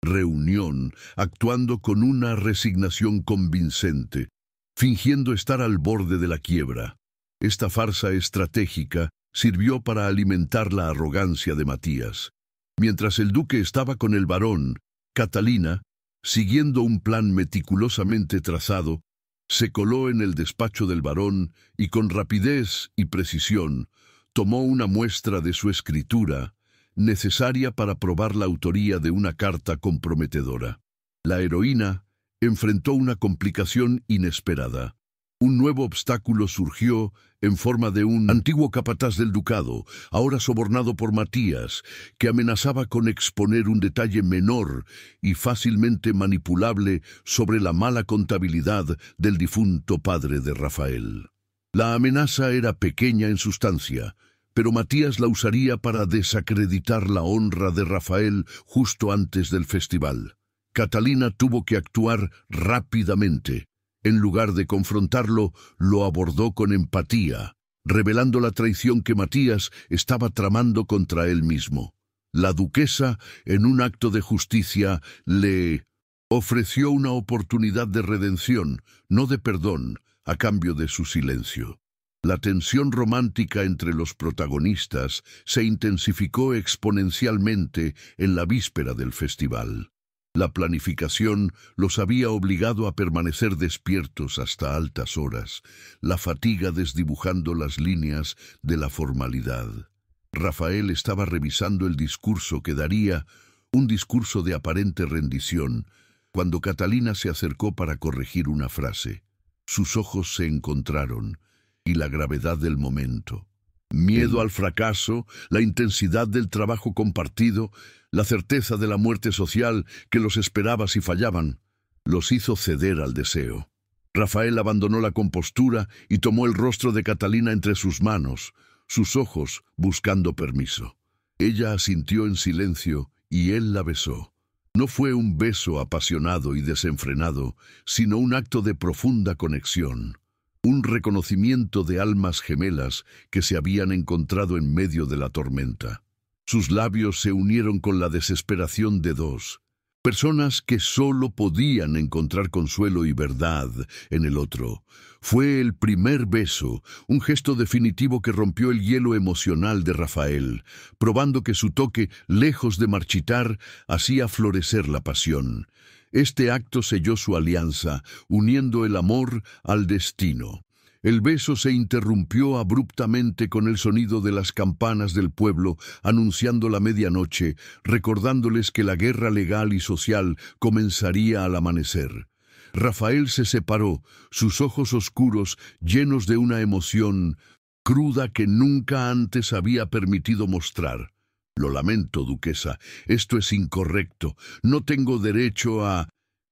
reunión, actuando con una resignación convincente, fingiendo estar al borde de la quiebra. Esta farsa estratégica sirvió para alimentar la arrogancia de Matías. Mientras el duque estaba con el varón, Catalina, siguiendo un plan meticulosamente trazado, se coló en el despacho del varón y con rapidez y precisión tomó una muestra de su escritura, necesaria para probar la autoría de una carta comprometedora. La heroína enfrentó una complicación inesperada. Un nuevo obstáculo surgió en forma de un antiguo capataz del ducado, ahora sobornado por Matías, que amenazaba con exponer un detalle menor y fácilmente manipulable sobre la mala contabilidad del difunto padre de Rafael. La amenaza era pequeña en sustancia, pero Matías la usaría para desacreditar la honra de Rafael justo antes del festival. Catalina tuvo que actuar rápidamente. En lugar de confrontarlo, lo abordó con empatía, revelando la traición que Matías estaba tramando contra él mismo. La duquesa, en un acto de justicia, le ofreció una oportunidad de redención, no de perdón, a cambio de su silencio. La tensión romántica entre los protagonistas se intensificó exponencialmente en la víspera del festival. La planificación los había obligado a permanecer despiertos hasta altas horas, la fatiga desdibujando las líneas de la formalidad. Rafael estaba revisando el discurso que daría, un discurso de aparente rendición, cuando Catalina se acercó para corregir una frase. Sus ojos se encontraron, y la gravedad del momento. Miedo al fracaso, la intensidad del trabajo compartido, la certeza de la muerte social que los esperaba si fallaban, los hizo ceder al deseo. Rafael abandonó la compostura y tomó el rostro de Catalina entre sus manos, sus ojos buscando permiso. Ella asintió en silencio y él la besó. No fue un beso apasionado y desenfrenado, sino un acto de profunda conexión. Un reconocimiento de almas gemelas que se habían encontrado en medio de la tormenta. Sus labios se unieron con la desesperación de dos, personas que solo podían encontrar consuelo y verdad en el otro. Fue el primer beso, un gesto definitivo que rompió el hielo emocional de Rafael, probando que su toque, lejos de marchitar, hacía florecer la pasión. Este acto selló su alianza, uniendo el amor al destino. El beso se interrumpió abruptamente con el sonido de las campanas del pueblo, anunciando la medianoche, recordándoles que la guerra legal y social comenzaría al amanecer. Rafael se separó, sus ojos oscuros llenos de una emoción cruda que nunca antes había permitido mostrar. «Lo lamento, duquesa, esto es incorrecto. No tengo derecho a...»,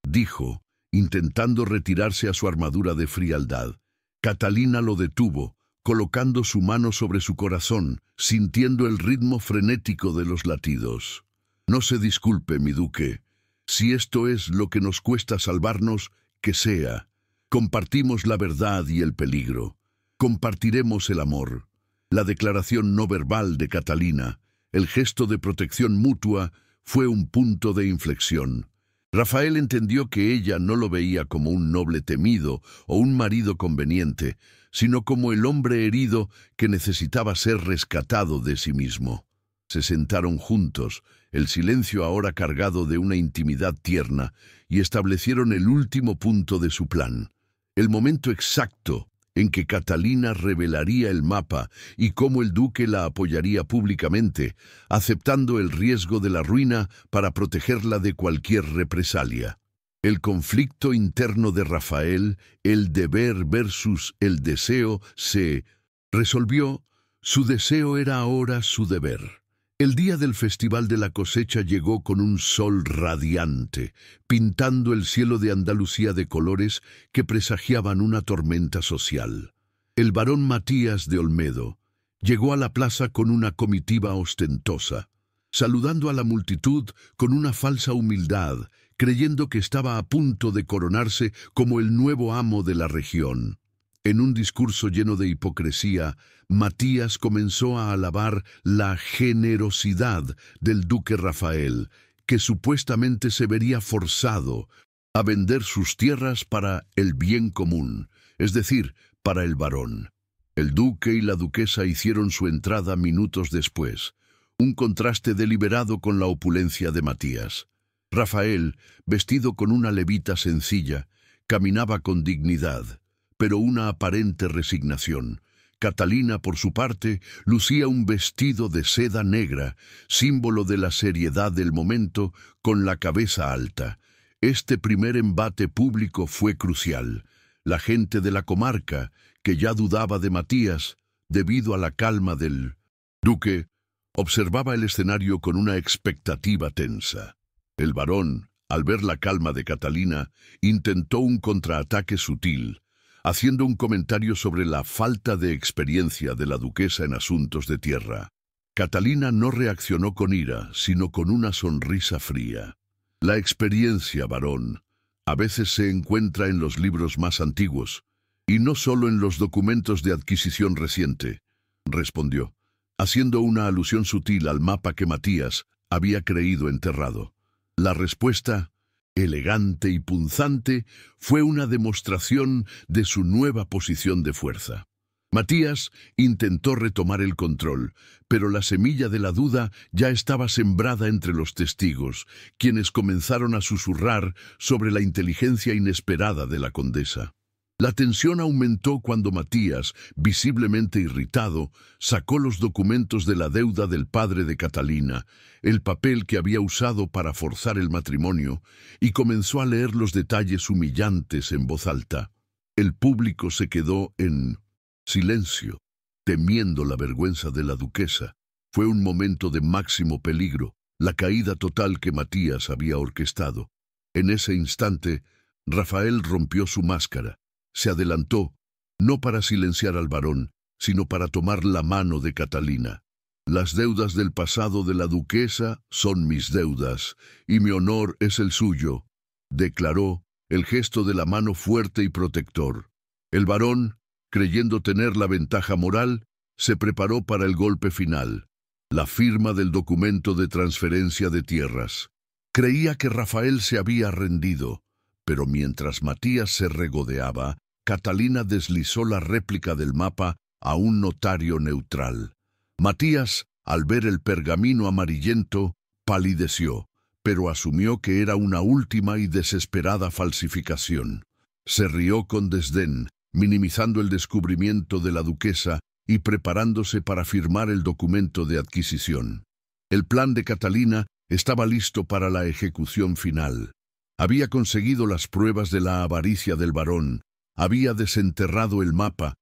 dijo, intentando retirarse a su armadura de frialdad. Catalina lo detuvo, colocando su mano sobre su corazón, sintiendo el ritmo frenético de los latidos. «No se disculpe, mi duque. Si esto es lo que nos cuesta salvarnos, que sea. Compartimos la verdad y el peligro. Compartiremos el amor». La declaración no verbal de Catalina, el gesto de protección mutua, fue un punto de inflexión. Rafael entendió que ella no lo veía como un noble temido o un marido conveniente, sino como el hombre herido que necesitaba ser rescatado de sí mismo. Se sentaron juntos, el silencio ahora cargado de una intimidad tierna, y establecieron el último punto de su plan. El momento exacto en que Catalina revelaría el mapa y cómo el duque la apoyaría públicamente, aceptando el riesgo de la ruina para protegerla de cualquier represalia. El conflicto interno de Rafael, el deber versus el deseo, se resolvió. Su deseo era ahora su deber. El día del Festival de la Cosecha llegó con un sol radiante, pintando el cielo de Andalucía de colores que presagiaban una tormenta social. El barón Matías de Olmedo llegó a la plaza con una comitiva ostentosa, saludando a la multitud con una falsa humildad, creyendo que estaba a punto de coronarse como el nuevo amo de la región. En un discurso lleno de hipocresía, Matías comenzó a alabar la generosidad del duque Rafael, que supuestamente se vería forzado a vender sus tierras para el bien común, es decir, para el barón. El duque y la duquesa hicieron su entrada minutos después, un contraste deliberado con la opulencia de Matías. Rafael, vestido con una levita sencilla, caminaba con dignidad, pero una aparente resignación. Catalina, por su parte, lucía un vestido de seda negra, símbolo de la seriedad del momento, con la cabeza alta. Este primer embate público fue crucial. La gente de la comarca, que ya dudaba de Matías, debido a la calma del duque, observaba el escenario con una expectativa tensa. El barón, al ver la calma de Catalina, intentó un contraataque sutil, haciendo un comentario sobre la falta de experiencia de la duquesa en asuntos de tierra. Catalina no reaccionó con ira, sino con una sonrisa fría. «La experiencia, barón, a veces se encuentra en los libros más antiguos, y no solo en los documentos de adquisición reciente», respondió, haciendo una alusión sutil al mapa que Matías había creído enterrado. La respuesta, elegante y punzante, fue una demostración de su nueva posición de fuerza. Matías intentó retomar el control, pero la semilla de la duda ya estaba sembrada entre los testigos, quienes comenzaron a susurrar sobre la inteligencia inesperada de la condesa. La tensión aumentó cuando Matías, visiblemente irritado, sacó los documentos de la deuda del padre de Catalina, el papel que había usado para forzar el matrimonio, y comenzó a leer los detalles humillantes en voz alta. El público se quedó en silencio, temiendo la vergüenza de la duquesa. Fue un momento de máximo peligro, la caída total que Matías había orquestado. En ese instante, Rafael rompió su máscara. Se adelantó, no para silenciar al barón, sino para tomar la mano de Catalina. «Las deudas del pasado de la duquesa son mis deudas, y mi honor es el suyo», declaró, el gesto de la mano fuerte y protector. El barón, creyendo tener la ventaja moral, se preparó para el golpe final, la firma del documento de transferencia de tierras. Creía que Rafael se había rendido, pero mientras Matías se regodeaba, Catalina deslizó la réplica del mapa a un notario neutral. Matías, al ver el pergamino amarillento, palideció, pero asumió que era una última y desesperada falsificación. Se rió con desdén, minimizando el descubrimiento de la duquesa y preparándose para firmar el documento de adquisición. El plan de Catalina estaba listo para la ejecución final. Había conseguido las pruebas de la avaricia del barón, había desenterrado el mapa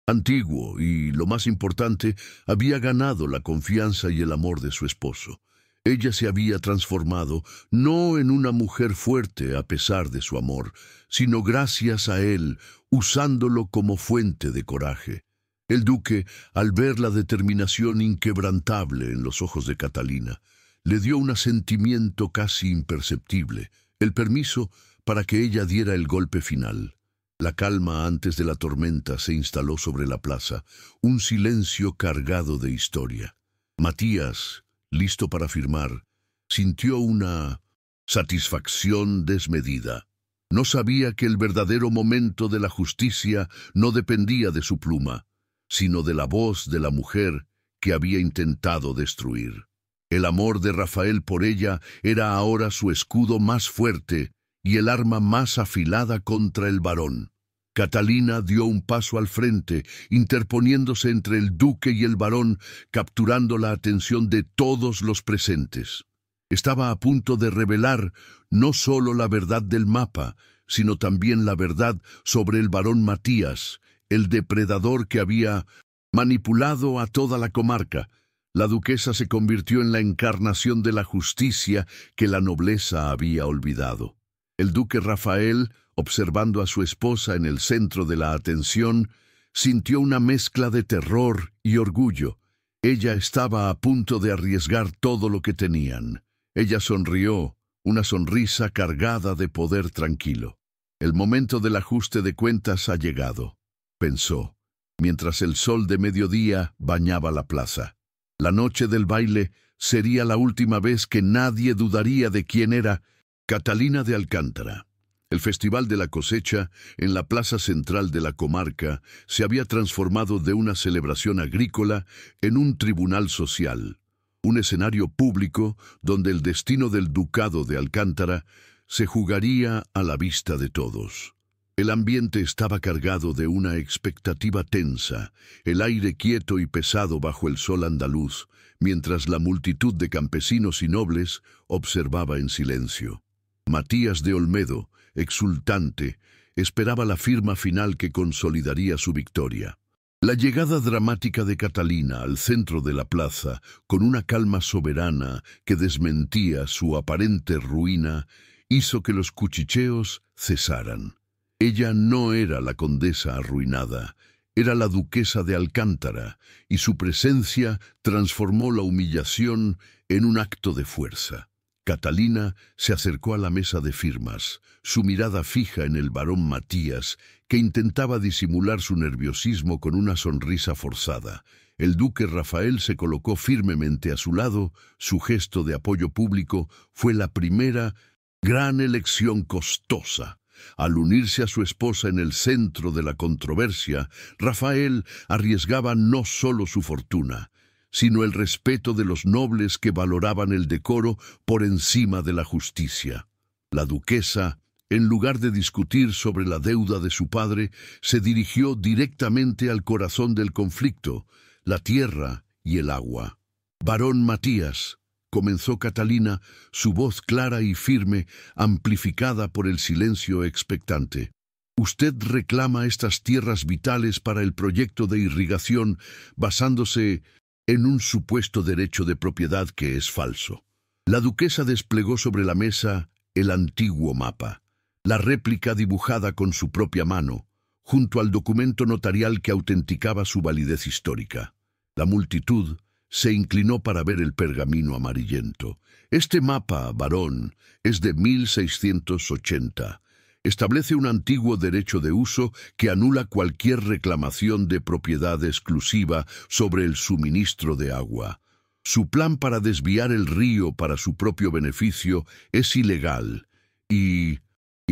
antiguo y, lo más importante, había ganado la confianza y el amor de su esposo. Ella se había transformado no en una mujer fuerte a pesar de su amor, sino gracias a él, usándolo como fuente de coraje. El duque, al ver la determinación inquebrantable en los ojos de Catalina, le dio un asentimiento casi imperceptible, el permiso para que ella diera el golpe final. La calma antes de la tormenta se instaló sobre la plaza, un silencio cargado de historia. Matías, listo para firmar, sintió una satisfacción desmedida. No sabía que el verdadero momento de la justicia no dependía de su pluma, sino de la voz de la mujer que había intentado destruir. El amor de Rafael por ella era ahora su escudo más fuerte y el arma más afilada contra el varón. Catalina dio un paso al frente, interponiéndose entre el duque y el varón, capturando la atención de todos los presentes. Estaba a punto de revelar no solo la verdad del mapa, sino también la verdad sobre el varón Matías, el depredador que había manipulado a toda la comarca. La duquesa se convirtió en la encarnación de la justicia que la nobleza había olvidado. El duque Rafael, observando a su esposa en el centro de la atención, sintió una mezcla de terror y orgullo. Ella estaba a punto de arriesgar todo lo que tenían. Ella sonrió, una sonrisa cargada de poder tranquilo. El momento del ajuste de cuentas ha llegado, pensó, mientras el sol de mediodía bañaba la plaza. La noche del baile sería la última vez que nadie dudaría de quién era Catalina de Alcántara. El Festival de la Cosecha, en la plaza central de la comarca, se había transformado de una celebración agrícola en un tribunal social, un escenario público donde el destino del ducado de Alcántara se jugaría a la vista de todos. El ambiente estaba cargado de una expectativa tensa, el aire quieto y pesado bajo el sol andaluz, mientras la multitud de campesinos y nobles observaba en silencio. Matías de Olmedo, exultante, esperaba la firma final que consolidaría su victoria. La llegada dramática de Catalina al centro de la plaza, con una calma soberana que desmentía su aparente ruina, hizo que los cuchicheos cesaran. Ella no era la condesa arruinada, era la duquesa de Alcántara, y su presencia transformó la humillación en un acto de fuerza. Catalina se acercó a la mesa de firmas, su mirada fija en el varón Matías, que intentaba disimular su nerviosismo con una sonrisa forzada. El duque Rafael se colocó firmemente a su lado. Su gesto de apoyo público fue la primera gran elección costosa. Al unirse a su esposa en el centro de la controversia, Rafael arriesgaba no solo su fortuna, sino el respeto de los nobles que valoraban el decoro por encima de la justicia. La duquesa, en lugar de discutir sobre la deuda de su padre, se dirigió directamente al corazón del conflicto, la tierra y el agua. «Varón Matías», comenzó Catalina, su voz clara y firme, amplificada por el silencio expectante. «Usted reclama estas tierras vitales para el proyecto de irrigación basándose en un supuesto derecho de propiedad que es falso». La duquesa desplegó sobre la mesa el antiguo mapa, la réplica dibujada con su propia mano, junto al documento notarial que autenticaba su validez histórica. La multitud se inclinó para ver el pergamino amarillento. «Este mapa, varón, es de 1680. Establece un antiguo derecho de uso que anula cualquier reclamación de propiedad exclusiva sobre el suministro de agua. Su plan para desviar el río para su propio beneficio es ilegal y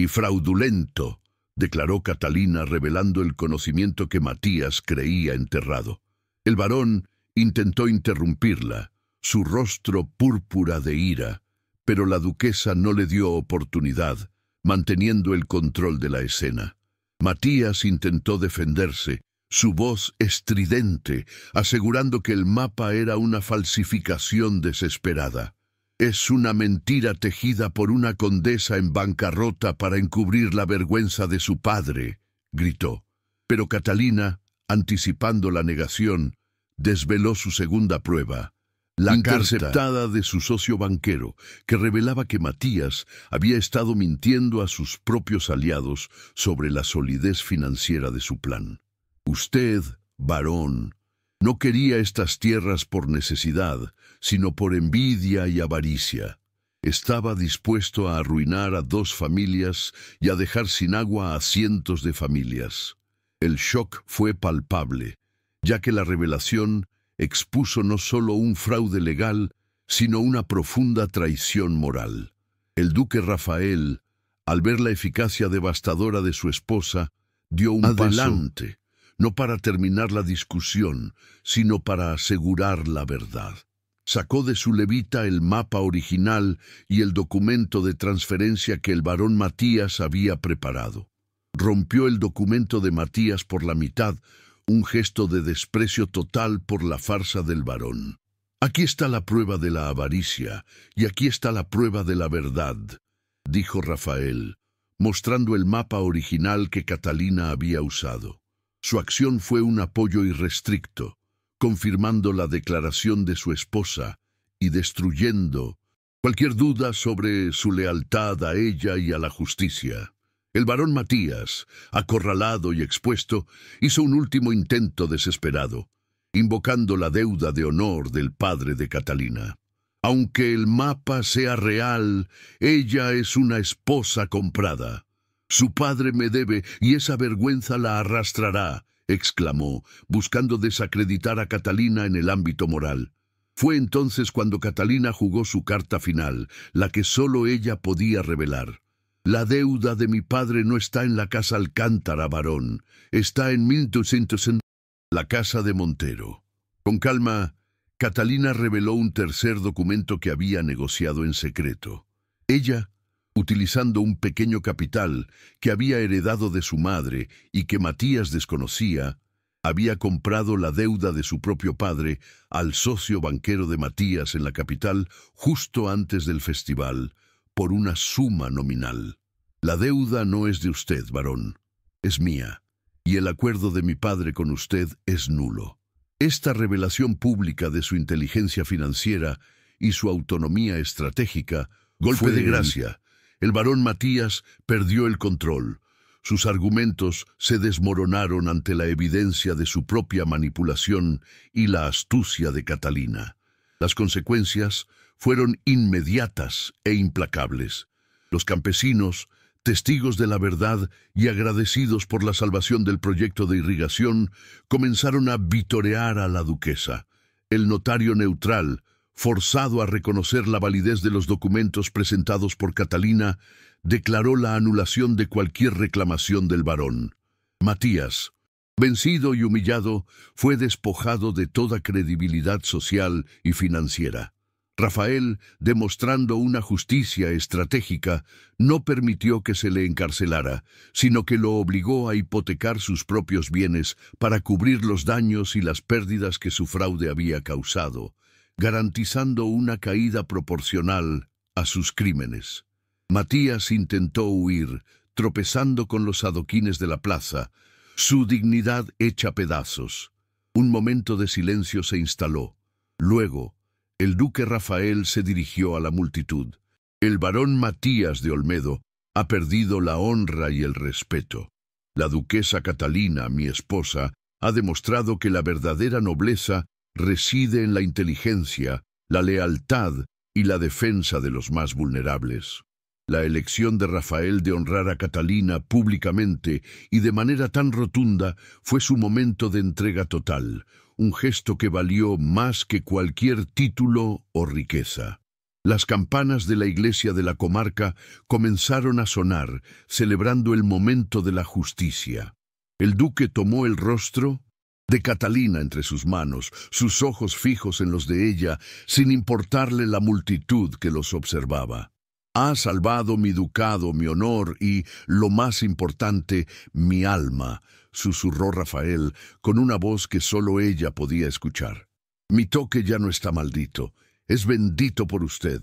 fraudulento», declaró Catalina, revelando el conocimiento que Matías creía enterrado. El varón intentó interrumpirla, su rostro púrpura de ira, pero la duquesa no le dio oportunidad, manteniendo el control de la escena. Matías intentó defenderse, su voz estridente, asegurando que el mapa era una falsificación desesperada. «Es una mentira tejida por una condesa en bancarrota para encubrir la vergüenza de su padre», gritó. Pero Catalina, anticipando la negación, desveló su segunda prueba, La interceptada de su socio banquero, que revelaba que Matías había estado mintiendo a sus propios aliados sobre la solidez financiera de su plan. Usted, varón, no quería estas tierras por necesidad, sino por envidia y avaricia. Estaba dispuesto a arruinar a 2 familias y a dejar sin agua a cientos de familias. El shock fue palpable, ya que la revelación expuso no solo un fraude legal, sino una profunda traición moral. El duque Rafael, al ver la eficacia devastadora de su esposa, dio un adelante, no para terminar la discusión, sino para asegurar la verdad. Sacó de su levita el mapa original y el documento de transferencia que el barón Matías había preparado. Rompió el documento de Matías por la mitad, un gesto de desprecio total por la farsa del varón. Aquí está la prueba de la avaricia, y aquí está la prueba de la verdad, dijo Rafael, mostrando el mapa original que Catalina había usado. Su acción fue un apoyo irrestricto, confirmando la declaración de su esposa y destruyendo cualquier duda sobre su lealtad a ella y a la justicia. El barón Matías, acorralado y expuesto, hizo un último intento desesperado, invocando la deuda de honor del padre de Catalina. Aunque el mapa sea real, ella es una esposa comprada. Su padre me debe y esa vergüenza la arrastrará, exclamó, buscando desacreditar a Catalina en el ámbito moral. Fue entonces cuando Catalina jugó su carta final, la que solo ella podía revelar. La deuda de mi padre no está en la casa Alcántara, varón. Está en 1200 en la casa de Montero. Con calma, Catalina reveló un tercer documento que había negociado en secreto. Ella, utilizando un pequeño capital que había heredado de su madre y que Matías desconocía, había comprado la deuda de su propio padre al socio banquero de Matías en la capital justo antes del festival, por una suma nominal. La deuda no es de usted, varón, es mía, y el acuerdo de mi padre con usted es nulo. Esta revelación pública de su inteligencia financiera y su autonomía estratégica, golpe de gracia. El barón Matías perdió el control. Sus argumentos se desmoronaron ante la evidencia de su propia manipulación y la astucia de Catalina. Las consecuencias fueron inmediatas e implacables. Los campesinos, testigos de la verdad y agradecidos por la salvación del proyecto de irrigación, comenzaron a vitorear a la duquesa. El notario neutral, forzado a reconocer la validez de los documentos presentados por Catalina, declaró la anulación de cualquier reclamación del barón. Matías, vencido y humillado, fue despojado de toda credibilidad social y financiera. Rafael, demostrando una justicia estratégica, no permitió que se le encarcelara, sino que lo obligó a hipotecar sus propios bienes para cubrir los daños y las pérdidas que su fraude había causado, garantizando una caída proporcional a sus crímenes. Matías intentó huir, tropezando con los adoquines de la plaza, su dignidad hecha pedazos. Un momento de silencio se instaló. Luego, el duque Rafael se dirigió a la multitud. El barón Matías de Olmedo ha perdido la honra y el respeto. La duquesa Catalina, mi esposa, ha demostrado que la verdadera nobleza reside en la inteligencia, la lealtad y la defensa de los más vulnerables. La elección de Rafael de honrar a Catalina públicamente y de manera tan rotunda fue su momento de entrega total, un gesto que valió más que cualquier título o riqueza. Las campanas de la iglesia de la comarca comenzaron a sonar, celebrando el momento de la justicia. El duque tomó el rostro de Catalina entre sus manos, sus ojos fijos en los de ella, sin importarle la multitud que los observaba. Ha salvado mi ducado, mi honor y, lo más importante, mi alma, susurró Rafael con una voz que solo ella podía escuchar. Mi toque ya no está maldito, es bendito por usted.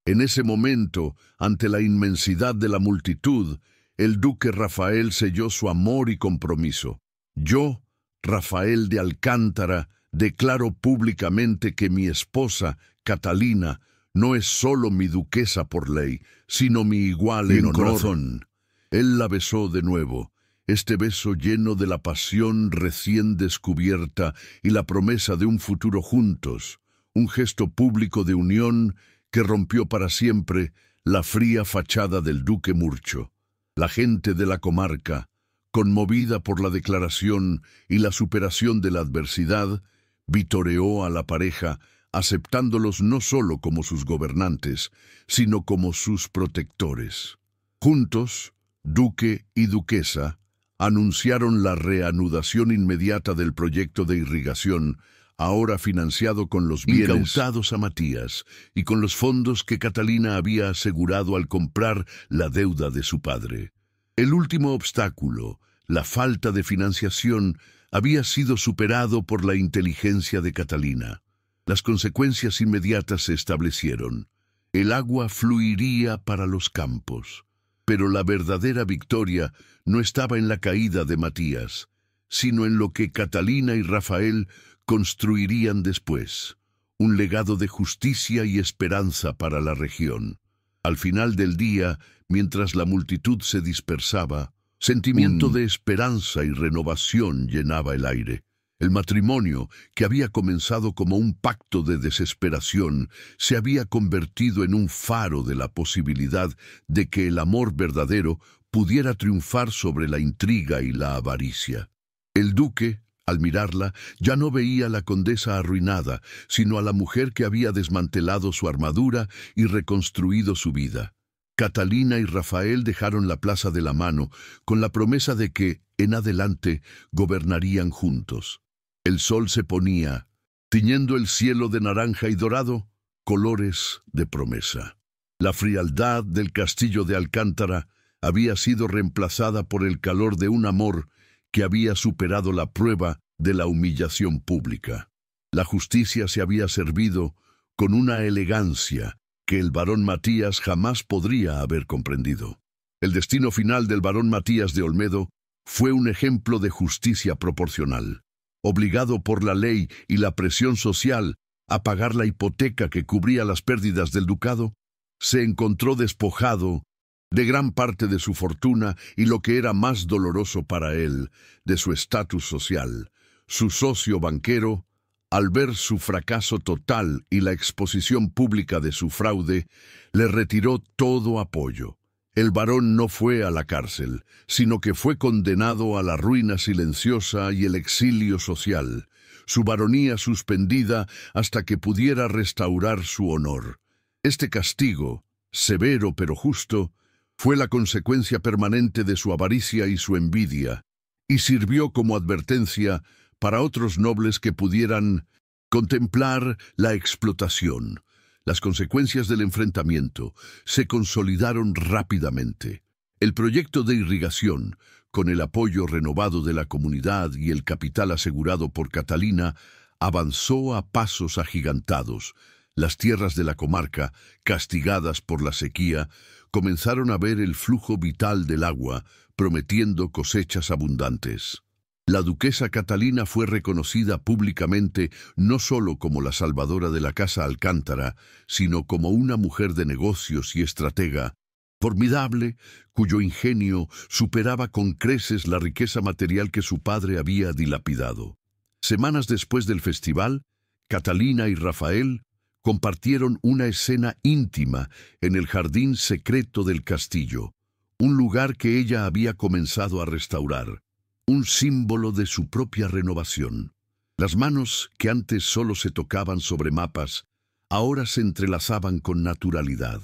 En ese momento, ante la inmensidad de la multitud, el duque Rafael selló su amor y compromiso. Yo, Rafael de Alcántara, declaro públicamente que mi esposa, Catalina, no es solo mi duquesa por ley, sino mi igual en corazón. Él la besó de nuevo, este beso lleno de la pasión recién descubierta y la promesa de un futuro juntos, un gesto público de unión que rompió para siempre la fría fachada del duque Murcho. La gente de la comarca, conmovida por la declaración y la superación de la adversidad, vitoreó a la pareja, aceptándolos no solo como sus gobernantes, sino como sus protectores. Juntos, duque y duquesa anunciaron la reanudación inmediata del proyecto de irrigación, ahora financiado con los bienes incautados a Matías y con los fondos que Catalina había asegurado al comprar la deuda de su padre. El último obstáculo, la falta de financiación, había sido superado por la inteligencia de Catalina. Las consecuencias inmediatas se establecieron. El agua fluiría para los campos. Pero la verdadera victoria no estaba en la caída de Matías, sino en lo que Catalina y Rafael construirían después, un legado de justicia y esperanza para la región. Al final del día, mientras la multitud se dispersaba, sentimiento de esperanza y renovación llenaba el aire. El matrimonio, que había comenzado como un pacto de desesperación, se había convertido en un faro de la posibilidad de que el amor verdadero pudiera triunfar sobre la intriga y la avaricia. El duque, al mirarla, ya no veía a la condesa arruinada, sino a la mujer que había desmantelado su armadura y reconstruido su vida. Catalina y Rafael dejaron la Plaza de la Mano con la promesa de que, en adelante, gobernarían juntos. El sol se ponía, tiñendo el cielo de naranja y dorado, colores de promesa. La frialdad del castillo de Alcántara había sido reemplazada por el calor de un amor que había superado la prueba de la humillación pública. La justicia se había servido con una elegancia que el barón Matías jamás podría haber comprendido. El destino final del barón Matías de Olmedo fue un ejemplo de justicia proporcional. Obligado por la ley y la presión social a pagar la hipoteca que cubría las pérdidas del ducado, se encontró despojado de gran parte de su fortuna y, lo que era más doloroso para él, de su estatus social. Su socio banquero, al ver su fracaso total y la exposición pública de su fraude, le retiró todo apoyo. El barón no fue a la cárcel, sino que fue condenado a la ruina silenciosa y el exilio social, su baronía suspendida hasta que pudiera restaurar su honor. Este castigo, severo pero justo, fue la consecuencia permanente de su avaricia y su envidia, y sirvió como advertencia para otros nobles que pudieran contemplar la explotación. Las consecuencias del enfrentamiento se consolidaron rápidamente. El proyecto de irrigación, con el apoyo renovado de la comunidad y el capital asegurado por Catalina, avanzó a pasos agigantados. Las tierras de la comarca, castigadas por la sequía, comenzaron a ver el flujo vital del agua, prometiendo cosechas abundantes. La duquesa Catalina fue reconocida públicamente no solo como la salvadora de la casa Alcántara, sino como una mujer de negocios y estratega formidable, cuyo ingenio superaba con creces la riqueza material que su padre había dilapidado. Semanas después del festival, Catalina y Rafael compartieron una escena íntima en el jardín secreto del castillo, un lugar que ella había comenzado a restaurar, un símbolo de su propia renovación. Las manos, que antes solo se tocaban sobre mapas, ahora se entrelazaban con naturalidad.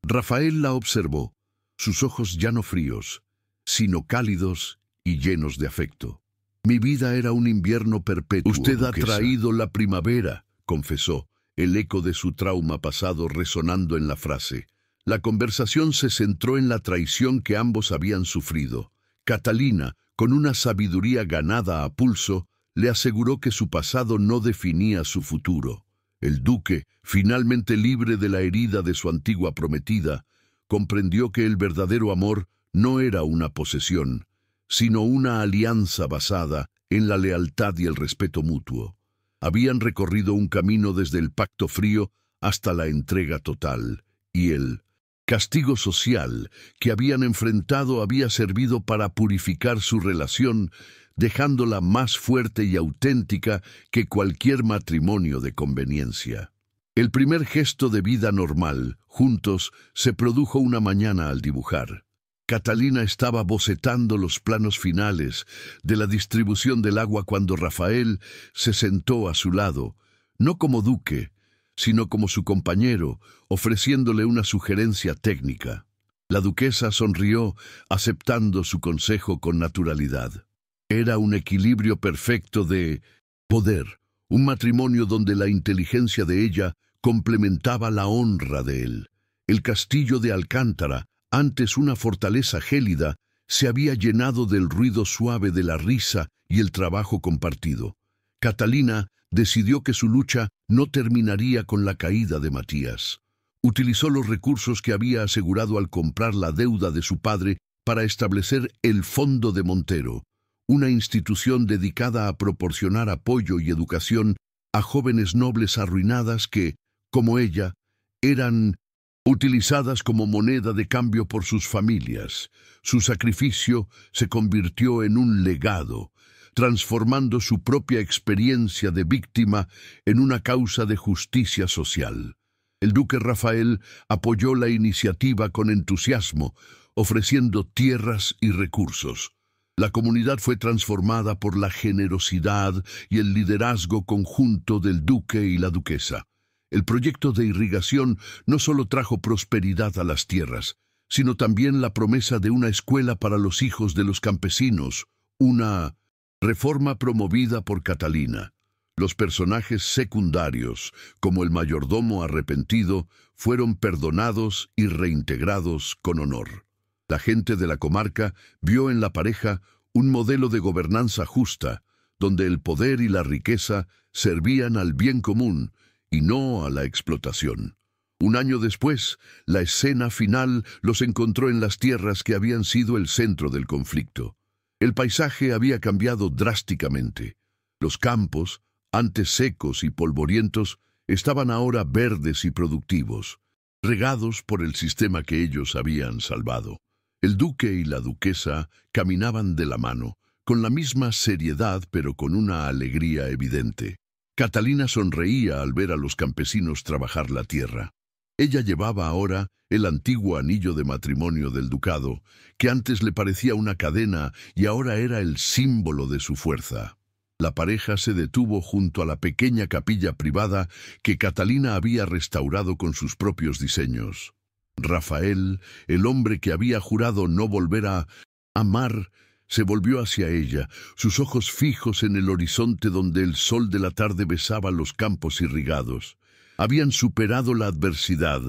Rafael la observó, sus ojos ya no fríos, sino cálidos y llenos de afecto. Mi vida era un invierno perpetuo. Usted ha traído la primavera, confesó, el eco de su trauma pasado resonando en la frase. La conversación se centró en la traición que ambos habían sufrido. Catalina, con una sabiduría ganada a pulso, le aseguró que su pasado no definía su futuro. El duque, finalmente libre de la herida de su antigua prometida, comprendió que el verdadero amor no era una posesión, sino una alianza basada en la lealtad y el respeto mutuo. habían recorrido un camino desde el pacto frío hasta la entrega total, y el castigo social que habían enfrentado había servido para purificar su relación, dejándola más fuerte y auténtica que cualquier matrimonio de conveniencia. El primer gesto de vida normal, juntos, se produjo una mañana al dibujar. Catalina estaba bocetando los planos finales de la distribución del agua cuando Rafael se sentó a su lado, no como duque, sino como su compañero, ofreciéndole una sugerencia técnica. La duquesa sonrió, aceptando su consejo con naturalidad. Era un equilibrio perfecto de poder, un matrimonio donde la inteligencia de ella complementaba la honra de él. El castillo de Alcántara, antes una fortaleza gélida, se había llenado del ruido suave de la risa y el trabajo compartido. Catalina decidió que su lucha no terminaría con la caída de Matías. Utilizó los recursos que había asegurado al comprar la deuda de su padre para establecer el Fondo de Montero, una institución dedicada a proporcionar apoyo y educación a jóvenes nobles arruinadas que, como ella, eran utilizadas como moneda de cambio por sus familias. Su sacrificio se convirtió en un legado, transformando su propia experiencia de víctima en una causa de justicia social. El duque Rafael apoyó la iniciativa con entusiasmo, ofreciendo tierras y recursos. La comunidad fue transformada por la generosidad y el liderazgo conjunto del duque y la duquesa. El proyecto de irrigación no solo trajo prosperidad a las tierras, sino también la promesa de una escuela para los hijos de los campesinos, una reforma promovida por Catalina. Los personajes secundarios, como el mayordomo arrepentido, fueron perdonados y reintegrados con honor. La gente de la comarca vio en la pareja un modelo de gobernanza justa, donde el poder y la riqueza servían al bien común y no a la explotación. Un año después, la escena final los encontró en las tierras que habían sido el centro del conflicto. El paisaje había cambiado drásticamente. Los campos, antes secos y polvorientos, estaban ahora verdes y productivos, regados por el sistema que ellos habían salvado. El duque y la duquesa caminaban de la mano, con la misma seriedad pero con una alegría evidente. Catalina sonreía al ver a los campesinos trabajar la tierra. Ella llevaba ahora el antiguo anillo de matrimonio del ducado, que antes le parecía una cadena y ahora era el símbolo de su fuerza. La pareja se detuvo junto a la pequeña capilla privada que Catalina había restaurado con sus propios diseños. Rafael, el hombre que había jurado no volver a amar, se volvió hacia ella, sus ojos fijos en el horizonte donde el sol de la tarde besaba los campos irrigados. Habían superado la adversidad,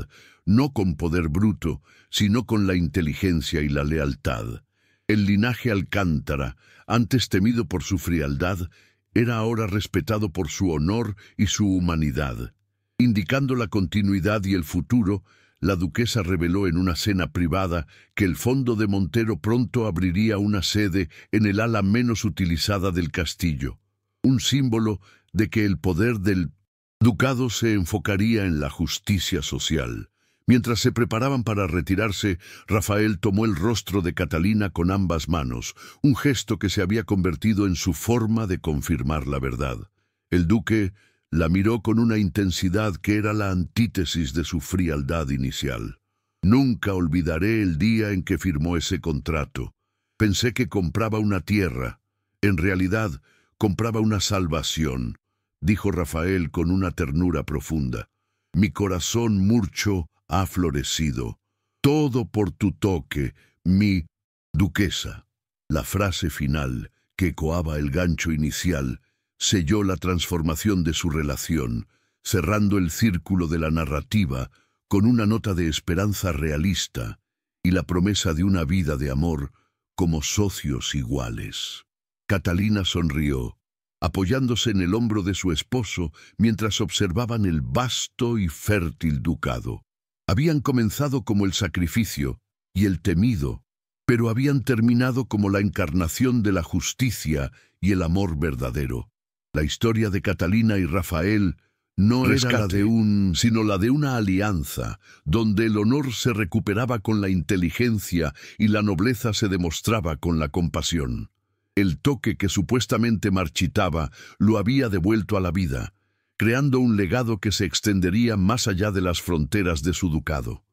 no con poder bruto, sino con la inteligencia y la lealtad. El linaje Alcántara, antes temido por su frialdad, era ahora respetado por su honor y su humanidad. Indicando la continuidad y el futuro, la duquesa reveló en una cena privada que el Fondo de Montero pronto abriría una sede en el ala menos utilizada del castillo, un símbolo de que el poder del ducado se enfocaría en la justicia social. Mientras se preparaban para retirarse, Rafael tomó el rostro de Catalina con ambas manos, un gesto que se había convertido en su forma de confirmar la verdad. El duque la miró con una intensidad que era la antítesis de su frialdad inicial. Nunca olvidaré el día en que firmó ese contrato. Pensé que compraba una tierra. En realidad, compraba una salvación, dijo Rafael con una ternura profunda. Mi corazón murcho ha florecido. Todo por tu toque, mi duquesa. La frase final, que ecoaba el gancho inicial, selló la transformación de su relación, cerrando el círculo de la narrativa con una nota de esperanza realista y la promesa de una vida de amor como socios iguales. Catalina sonrió, apoyándose en el hombro de su esposo mientras observaban el vasto y fértil ducado. Habían comenzado como el sacrificio y el temido, pero habían terminado como la encarnación de la justicia y el amor verdadero. La historia de Catalina y Rafael no era la de sino la de una alianza, donde el honor se recuperaba con la inteligencia y la nobleza se demostraba con la compasión. El toque que supuestamente marchitaba lo había devuelto a la vida, creando un legado que se extendería más allá de las fronteras de su ducado.